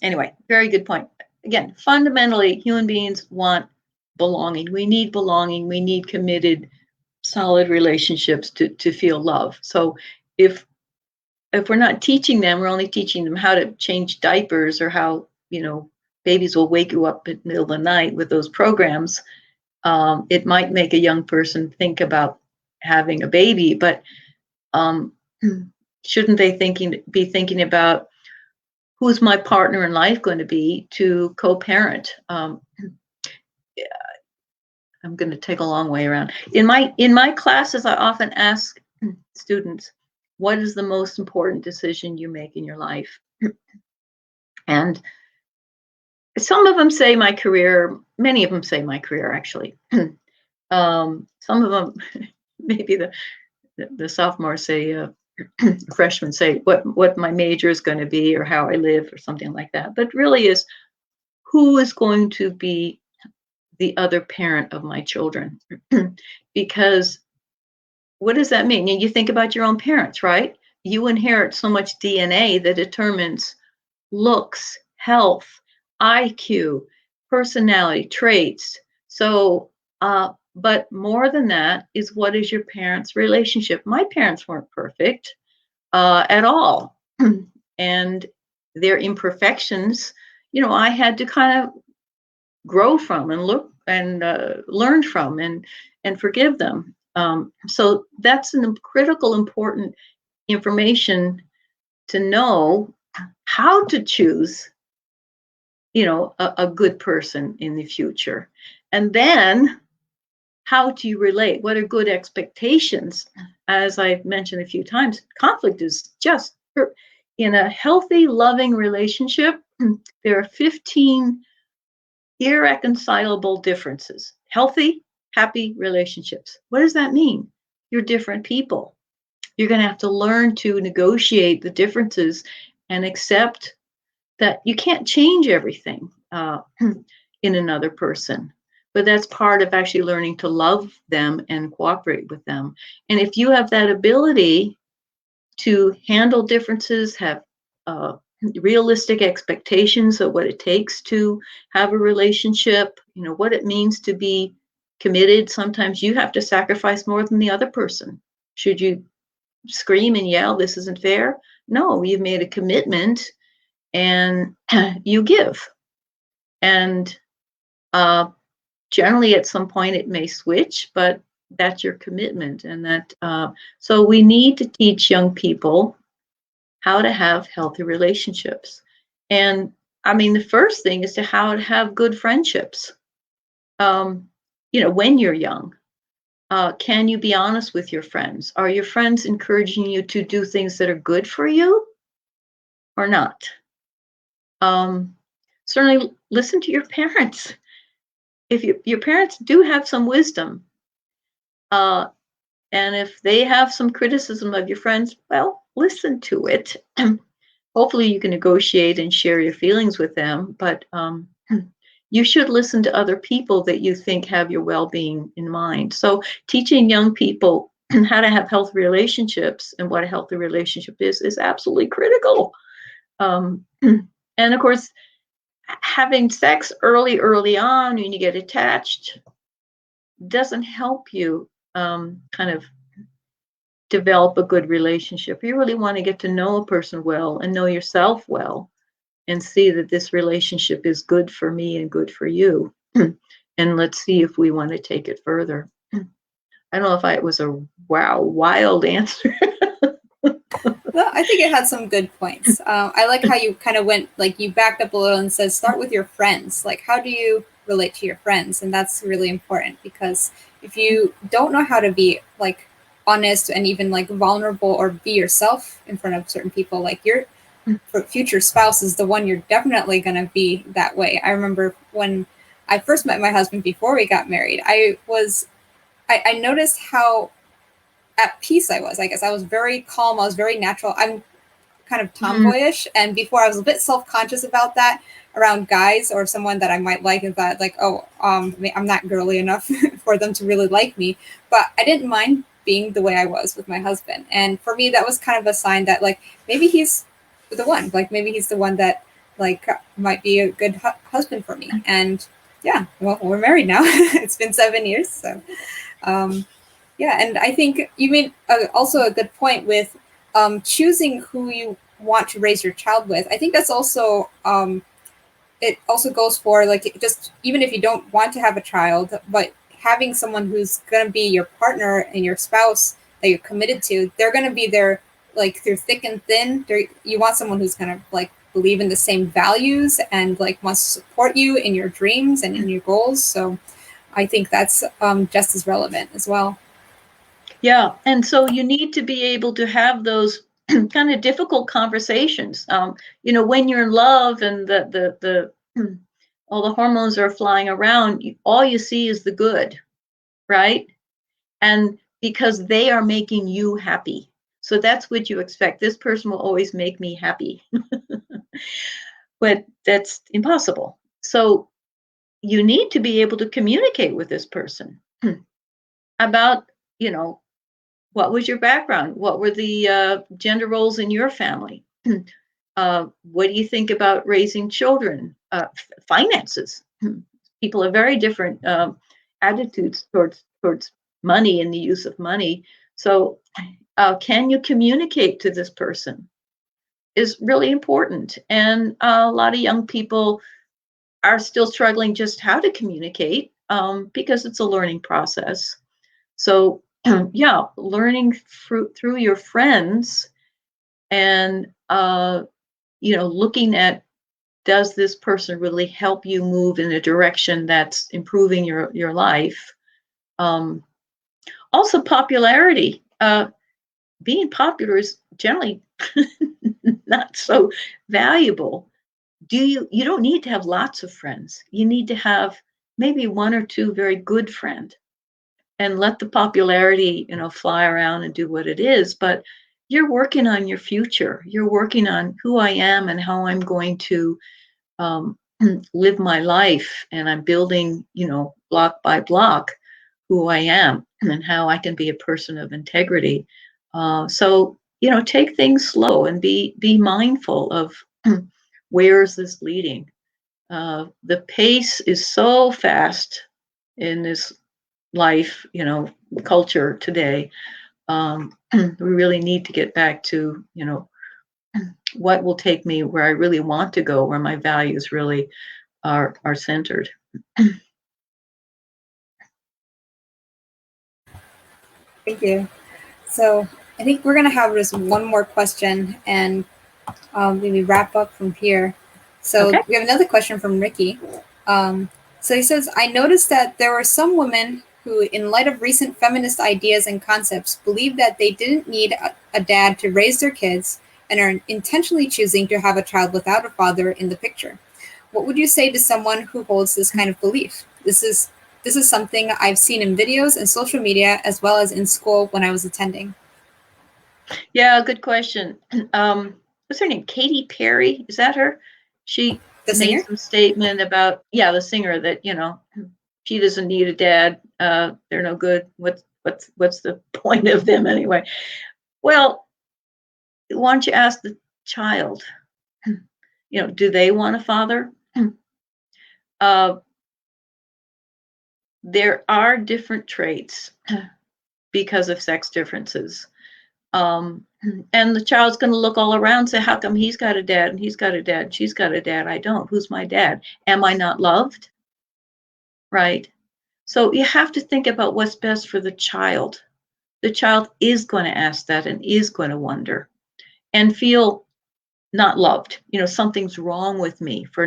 Anyway, very good point. Again, fundamentally, human beings want belonging. We need belonging. We need committed, solid relationships to feel love. So if if we're not teaching them, we're only teaching them how to change diapers, or how, babies will wake you up in the middle of the night with those programs. It might make a young person think about having a baby, but shouldn't they be thinking about who's my partner in life going to be to co-parent? I'm going to take a long way around. In my classes, I often ask students, what is the most important decision you make in your life? And some of them say my career, many of them say my career, actually. Some of them, maybe the sophomores say, freshmen say what my major is going to be, or how I live, or something like that. But really is, who is going to be the other parent of my children? Because what does that mean? And you think about your own parents, right? You inherit so much DNA that determines looks, health, IQ, personality, traits. So, but more than that is, what is your parents' relationship? My parents weren't perfect at all. And their imperfections, I had to kind of grow from and look and learn from and forgive them. So that's critical, important information to know, how to choose, a good person in the future. And then, how do you relate? What are good expectations? As I've mentioned a few times, conflict is just, in a healthy, loving relationship, there are 15 irreconcilable differences. Healthy, happy relationships. What does that mean? You're different people. You're going to have to learn to negotiate the differences and accept that you can't change everything in another person. But that's part of actually learning to love them and cooperate with them. And if you have that ability to handle differences, have realistic expectations of what it takes to have a relationship, what it means to be committed. Sometimes you have to sacrifice more than the other person. Should you scream and yell, this isn't fair? No, you've made a commitment and you give. And generally at some point it may switch, but that's your commitment. And that so we need to teach young people how to have healthy relationships. And I mean, the first thing is how to have good friendships. When you're young, can you be honest with your friends? Are your friends encouraging you to do things that are good for you or not? Certainly listen to your parents. If your parents do have some wisdom, and if they have some criticism of your friends, well, listen to it. Hopefully you can negotiate and share your feelings with them, but you should listen to other people that you think have your well-being in mind. So teaching young people how to have healthy relationships and what a healthy relationship is absolutely critical. And of course, having sex early on when you get attached doesn't help you kind of develop a good relationship. You really want to get to know a person well and know yourself well and see that this relationship is good for me and good for you. And let's see if we want to take it further. I don't know if it was a wild answer. Well, I think it had some good points. I like how you kind of went, like you backed up a little and said, start with your friends. Like, how do you relate to your friends? And that's really important, because if you don't know how to be like honest and even like vulnerable or be yourself in front of certain people, like your future spouse is the one you're definitely going to be that way. I remember when I first met my husband before we got married, I noticed how at peace I was. I guess I was very calm. I was very natural. I'm kind of tomboyish. And before I was a bit self-conscious about that around guys or someone that I might like, and that like, I'm not girly enough for them to really like me. But I didn't mind being the way I was with my husband. And for me, that was kind of a sign that like, maybe he's the one, like maybe he's the one that like might be a good husband for me. And yeah, well, we're married now. It's been 7 years. So, yeah, and I think you made also a good point with choosing who you want to raise your child with, I think that's also it also goes for like just even if you don't want to have a child, but having someone who's going to be your partner and your spouse that you're committed to, they're going to be there like through thick and thin. You want someone who's going to like believe in the same values and like wants to support you in your dreams and in your goals. So I think that's just as relevant as well. Yeah, and so you need to be able to have those kind of difficult conversations. When you're in love and the all the hormones are flying around, all you see is the good, right? And because they are making you happy. So that's what you expect. This person will always make me happy. But that's impossible. So you need to be able to communicate with this person about, what was your background? What were the gender roles in your family? What do you think about raising children? Finances. People have very different attitudes towards money and the use of money. So, can you communicate to this person? Is really important. And a lot of young people are still struggling just how to communicate because it's a learning process. So, yeah, learning through your friends and looking at, does this person really help you move in a direction that's improving your life? Also, popularity. Being popular is generally not so valuable. You don't need to have lots of friends. You need to have maybe one or two very good friends, and let the popularity, fly around and do what it is. But you're working on your future. You're working on who I am and how I'm going to live my life. And I'm building, block by block, who I am and how I can be a person of integrity. So, take things slow and be mindful of where is this leading. The pace is so fast in this life, culture today. We really need to get back to, what will take me where I really want to go, where my values really are centered. Thank you. So I think we're going to have just one more question and maybe wrap up from here. So Okay. we have another question from Ricky. So he says, I noticed that there were some women who, in light of recent feminist ideas and concepts, believe that they didn't need a dad to raise their kids and are intentionally choosing to have a child without a father in the picture. What would you say to someone who holds this kind of belief? This is something I've seen in videos and social media as well as in school when I was attending. Yeah, good question. What's her name? Katy Perry? Is that her? She made some statement about, the singer, that, she doesn't need a dad. They're no good. What's the point of them anyway? Well, why don't you ask the child? Do they want a father? There are different traits because of sex differences. And the child's going to look all around and say, how come he's got a dad and he's got a dad, and she's got a dad, I don't? Who's my dad? Am I not loved? Right? So you have to think about what's best for the child. The child is going to ask that and is going to wonder and feel not loved. Something's wrong with me for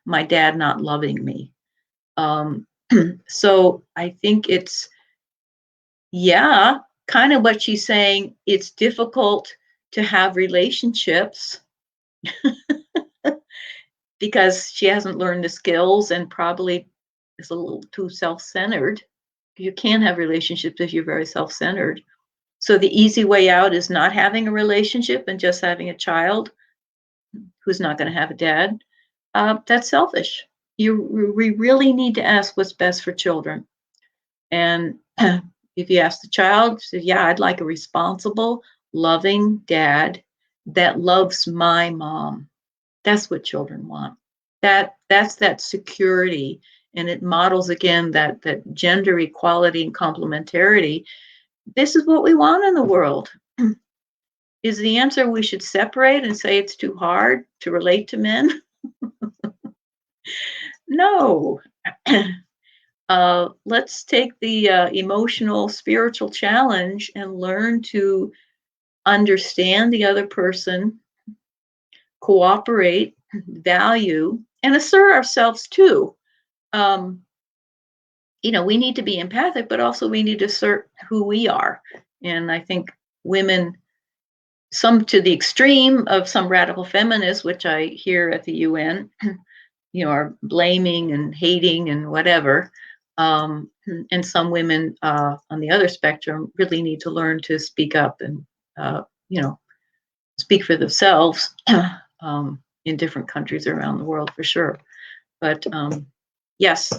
my dad not loving me. So I think it's, kind of what she's saying. It's difficult to have relationships because she hasn't learned the skills and probably is a little too self-centered. You can't have relationships if you're very self-centered. So the easy way out is not having a relationship and just having a child who's not going to have a dad. That's selfish. We really need to ask what's best for children. And if you ask the child, say, yeah, I'd like a responsible, loving dad that loves my mom. That's what children want. That's that security. And it models again that gender equality and complementarity. This is what we want in the world. Is the answer we should separate and say it's too hard to relate to men? No. Let's take the emotional, spiritual challenge and learn to understand the other person, cooperate, value, and assert ourselves too. We need to be empathic, but also we need to assert who we are. And I think women, some to the extreme of some radical feminists, which I hear at the UN, are blaming and hating and whatever. And some women on the other spectrum really need to learn to speak up and, speak for themselves in different countries around the world, for sure. But yes,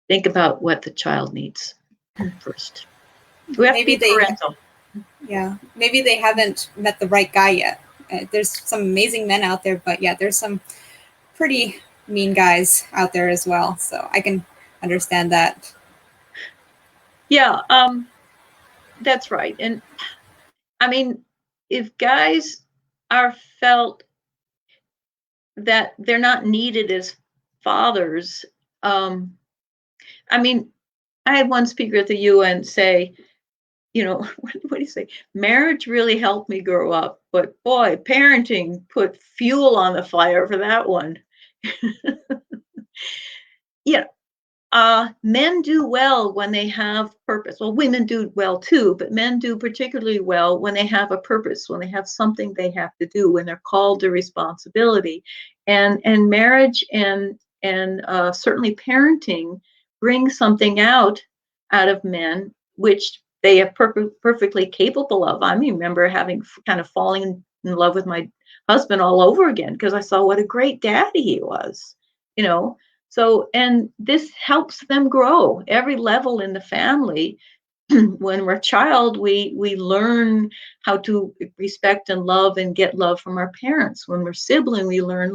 think about what the child needs first. We have Maybe to be parental. Maybe they haven't met the right guy yet. There's some amazing men out there, but there's some pretty mean guys out there as well. So I can understand that. Yeah, that's right. And I mean, if guys are felt that they're not needed as fathers, I mean, I had one speaker at the UN say, what do you say? Marriage really helped me grow up, but boy, parenting put fuel on the fire for that one. Men do well when they have purpose. Well, women do well too, but men do particularly well when they have a purpose, when they have something they have to do, when they're called to responsibility. And marriage and certainly parenting brings something out of men, which they are perfectly capable of. I remember having kind of falling in love with my husband all over again because I saw what a great daddy he was, So, and this helps them grow every level in the family. When we're a child, we learn how to respect and love and get love from our parents. When we're sibling, we learn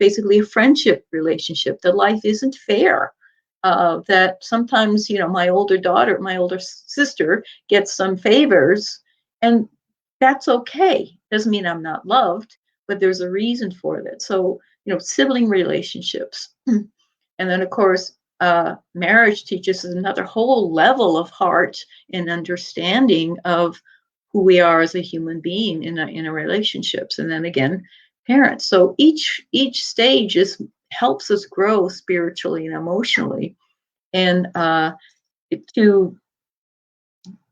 basically a friendship relationship, that life isn't fair. That sometimes, my older sister gets some favors, and that's okay. Doesn't mean I'm not loved, but there's a reason for that. So, sibling relationships. And then, of course, marriage teaches us another whole level of heart and understanding of who we are as a human being in a relationships. And then again, parents. So each stage helps us grow spiritually and emotionally. And to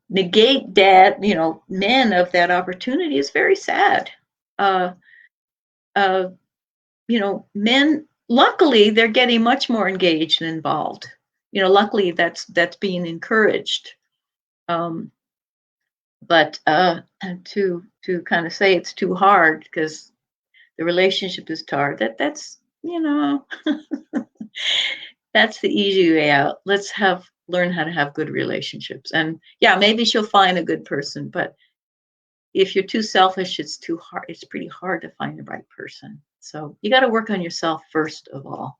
negate men of that opportunity is very sad. Men, luckily, they're getting much more engaged and involved. Luckily that's being encouraged. But to kind of say it's too hard because the relationship is hard, that's that's the easy way out. Let's learn how to have good relationships. And maybe she'll find a good person, but if you're too selfish, it's too hard. It's pretty hard to find the right person. So you got to work on yourself first of all.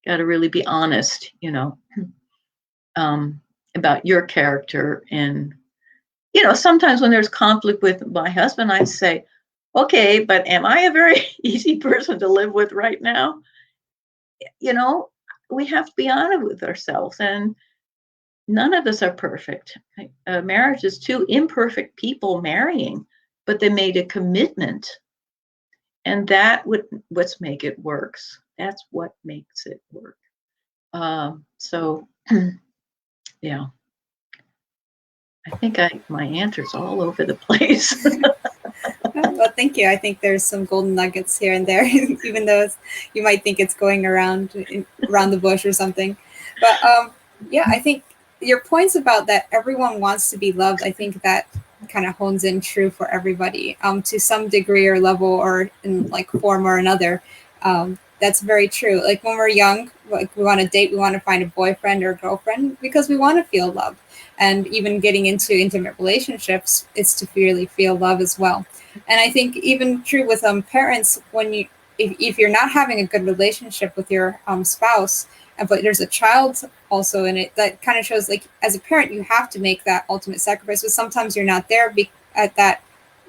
Got to really be honest, about your character. And, sometimes when there's conflict with my husband, I say, okay, but am I a very easy person to live with right now? We have to be honest with ourselves, and none of us are perfect. Marriage is two imperfect people marrying, but they made a commitment. And what's make it works. That's what makes it work. So, yeah. I think my answer's all over the place. Well, thank you. I think there's some golden nuggets here and there, even though you might think it's going around the bush or something. But I think your points about that everyone wants to be loved, I think that kind of hones in true for everybody to some degree or level or in form or another. That's very true. When we're young, we want to date, we want to find a boyfriend or girlfriend because we want to feel love. And even getting into intimate relationships, it's to really feel love as well. And I think even true with parents, when if you're not having a good relationship with your spouse, but there's a child also in it, that kind of shows as a parent, you have to make that ultimate sacrifice. But sometimes you're not there at that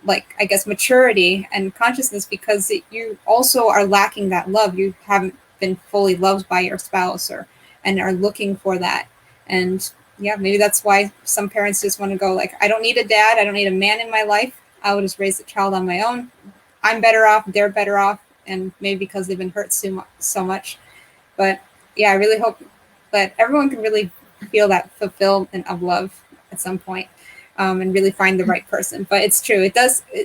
like, I guess, maturity and consciousness, because you also are lacking that love. You haven't been fully loved by your spouse, and are looking for that. And yeah, maybe that's why some parents just want to go like, I don't need a dad. I don't need a man in my life. I will just raise the child on my own. I'm better off. They're better off. And maybe because they've been hurt so much. But yeah, I really hope that everyone can really feel that fulfillment of love at some point, and really find the right person. But it's true.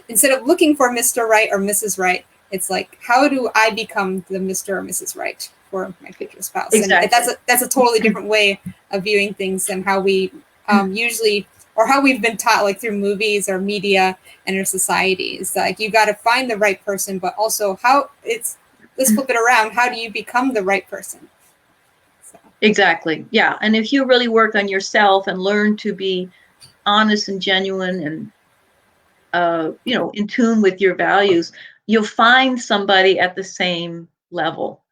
Instead of looking for Mr. Right or Mrs. Right, it's like, how do I become the Mr. or Mrs. Right for my future spouse? Exactly. And that's a totally different way of viewing things than how we usually, or how we've been taught, like through movies or media and our society. It's like, you got to find the right person, but also let's flip it around. How do you become the right person? So. Exactly. Yeah. And if you really work on yourself and learn to be honest and genuine and, in tune with your values, you'll find somebody at the same level.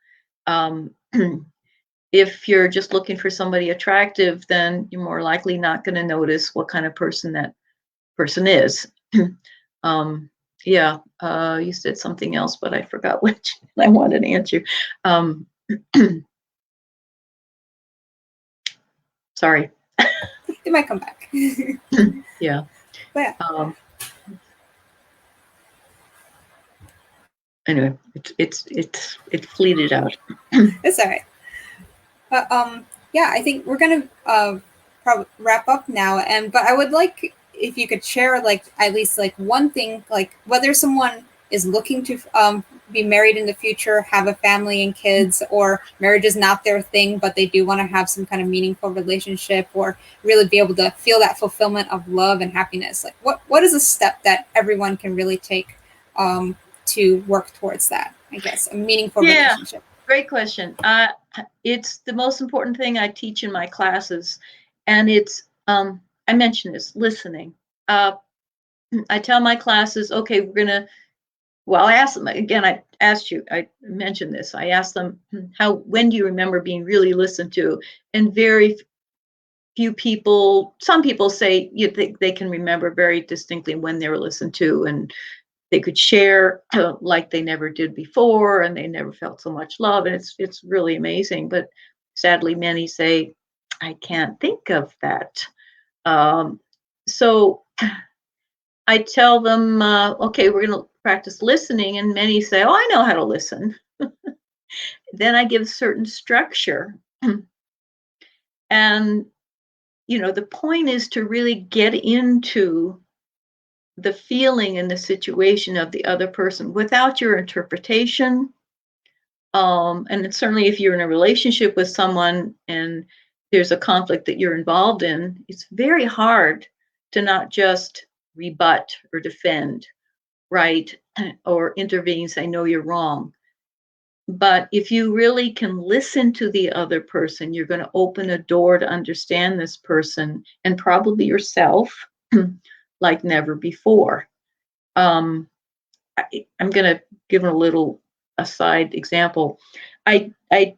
If you're just looking for somebody attractive, then you're more likely not going to notice what kind of person that person is. You said something else, but I forgot which I wanted to answer. Sorry. It might come back. Yeah. But yeah. Anyway, it fleeted out. It's all right. But yeah, I think we're gonna probably wrap up now. But I would like if you could share like at least like one thing, like whether someone is looking to be married in the future, have a family and kids, or marriage is not their thing, but they do want to have some kind of meaningful relationship, or really be able to feel that fulfillment of love and happiness. Like what is a step that everyone can really take to work towards that? I guess a meaningful relationship. Great question. It's the most important thing I teach in my classes, and it's I mentioned this, listening. I tell my classes, okay, I asked them again. I mentioned this. I asked them, when do you remember being really listened to? And very few people, some people say they can remember very distinctly when they were listened to, and they could share like they never did before, and they never felt so much love. And it's really amazing. But sadly, many say, I can't think of that. So I tell them, okay, we're going to practice listening. And many say, oh, I know how to listen. Then I give certain structure. And, the point is to really get into the feeling and the situation of the other person without your interpretation. And certainly if you're in a relationship with someone and there's a conflict that you're involved in, it's very hard to not just rebut or defend, right? Or intervene, say, no, you're wrong. But if you really can listen to the other person, you're going to open a door to understand this person and probably yourself like never before. I'm going to give a little aside example. I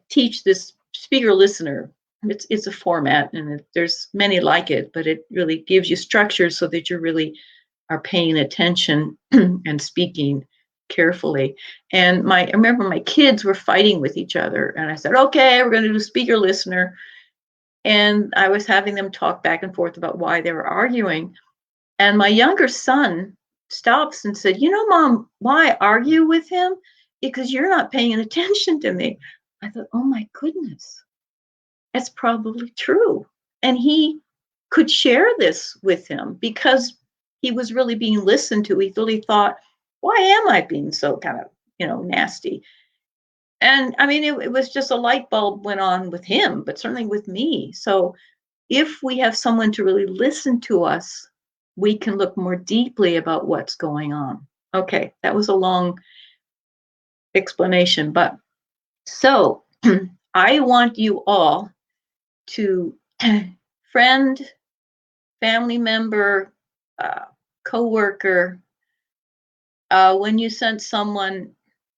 teach this speaker listener. It's a format, and there's many like it, but it really gives you structure so that you really are paying attention and speaking carefully. And I remember my kids were fighting with each other, and I said, okay, we're going to do speaker listener. And I was having them talk back and forth about why they were arguing. And my younger son stops and said, Mom, why argue with him? Because you're not paying attention to me. I thought, oh my goodness, that's probably true. And he could share this with him because he was really being listened to. He really thought, why am I being so kind of, nasty? And I mean, it was just a light bulb went on with him, but certainly with me. So if we have someone to really listen to us, we can look more deeply about what's going on. Okay, that was a long explanation, but so I want you all to friend, family member, coworker, when you sense someone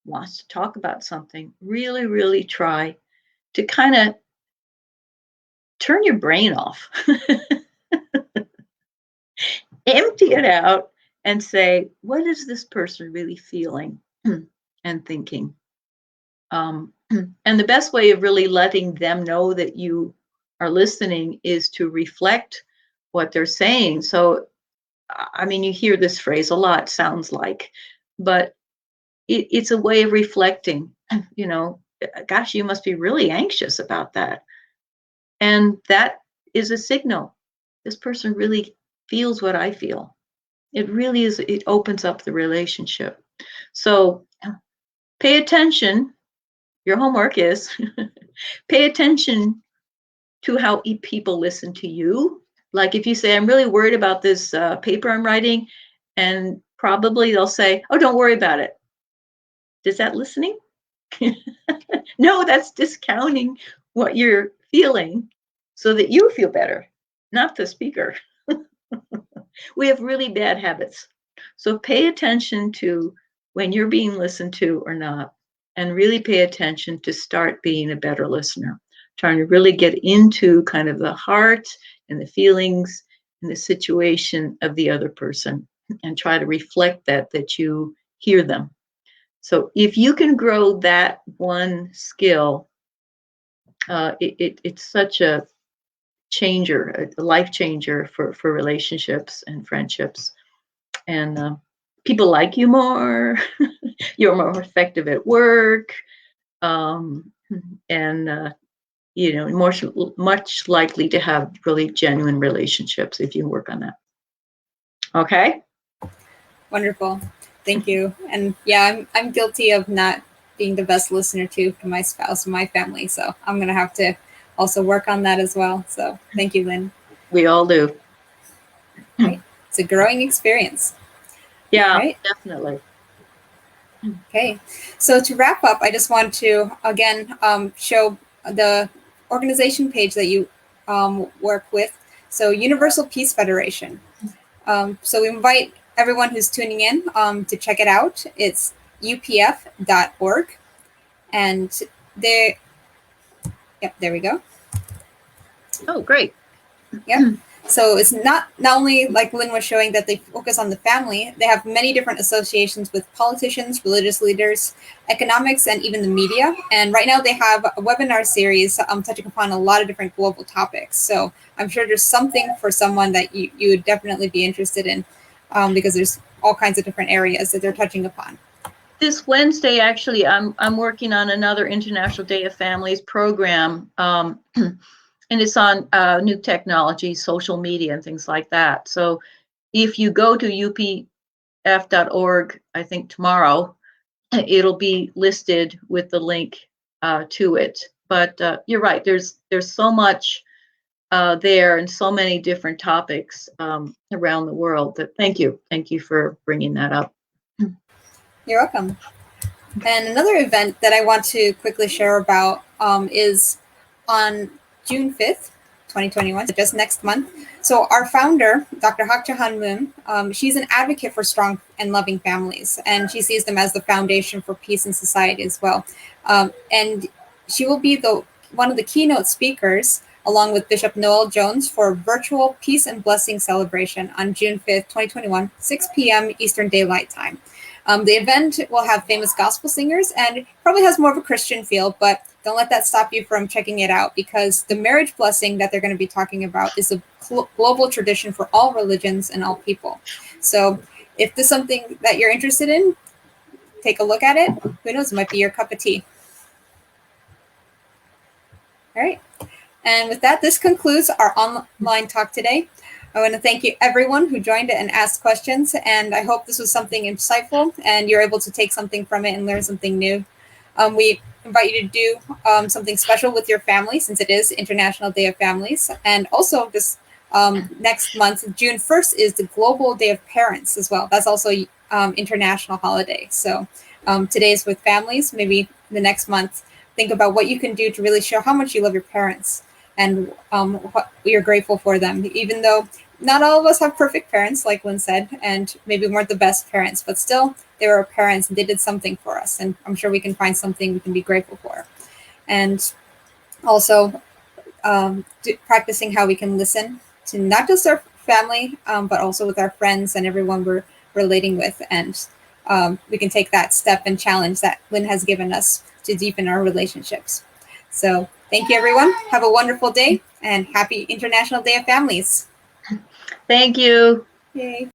wants to talk about something, really, really try to kind of turn your brain off. Empty it out and say, what is this person really feeling and thinking? And the best way of really letting them know that you are listening is to reflect what they're saying. So, I mean, you hear this phrase a lot, sounds like, but it's a way of reflecting, you know, gosh, you must be really anxious about that. And that is a signal. This person really feels what I feel. It really is, it opens up the relationship. So pay attention. Your homework is pay attention to how people listen to you. Like if you say, I'm really worried about this paper I'm writing, and probably they'll say, oh, don't worry about it. Is that listening? No, that's discounting what you're feeling so that you feel better, not the speaker. We have really bad habits. So pay attention to when you're being listened to or not, and really pay attention to start being a better listener, trying to really get into kind of the heart and the feelings and the situation of the other person, and try to reflect that you hear them. So if you can grow that one skill, it's such a changer, a life changer for relationships and friendships. And people like you more. You're more effective at work, and you know, much likely to have really genuine relationships if you work on that. Okay. Wonderful. Thank you. And yeah, I'm guilty of not being the best listener to my spouse and my family. So I'm going to have to also work on that as well. So thank you, Lynn. We all do. Right. It's a growing experience. Yeah, right? Definitely. Okay. So to wrap up, I just want to, again, show the organization page that you work with. So Universal Peace Federation. So we invite everyone who's tuning in to check it out. It's upf.org. And there we go. Oh, great. Yep. So it's not only, like Lynn was showing, that they focus on the family. They have many different associations with politicians, religious leaders, economics, and even the media. And right now they have a webinar series touching upon a lot of different global topics. So I'm sure there's something for someone that you would definitely be interested in, because there's all kinds of different areas that they're touching upon. This Wednesday, actually, I'm working on another International Day of Families program. And it's on new technology, social media, and things like that. So if you go to upf.org, I think tomorrow, it'll be listed with the link to it. But you're right, there's so much there, and so many different topics around the world. That thank you for bringing that up. You're welcome. And another event that I want to quickly share about is on June 5th, 2021, so just next month. So our founder, Dr. Hak Jahan Moon, she's an advocate for strong and loving families, and she sees them as the foundation for peace in society as well. And she will be one of the keynote speakers, along with Bishop Noel Jones, for a virtual Peace and Blessing celebration on June 5th, 2021, 6 p.m. Eastern Daylight Time. The event will have famous gospel singers and probably has more of a Christian feel, but don't let that stop you from checking it out, because the marriage blessing that they're going to be talking about is a global tradition for all religions and all people. So if this is something that you're interested in, take a look at it. Who knows, it might be your cup of tea. All right. And with that, this concludes our online talk today. I want to thank you, everyone who joined and asked questions, and I hope this was something insightful and you're able to take something from it and learn something new. We invite you to do something special with your family, since it is International Day of Families. And also this next month, June 1st, is the Global Day of Parents as well. That's also international holiday. So today is with families. Maybe the next month, think about what you can do to really show how much you love your parents and what you're grateful for them, even though not all of us have perfect parents, like Lynn said, and maybe weren't the best parents, but still they were parents and they did something for us. And I'm sure we can find something we can be grateful for. And also practicing how we can listen to not just our family, but also with our friends and everyone we're relating with, and we can take that step and challenge that Lynn has given us to deepen our relationships. So thank you, everyone. Have a wonderful day, and happy International Day of Families. Thank you. Yay.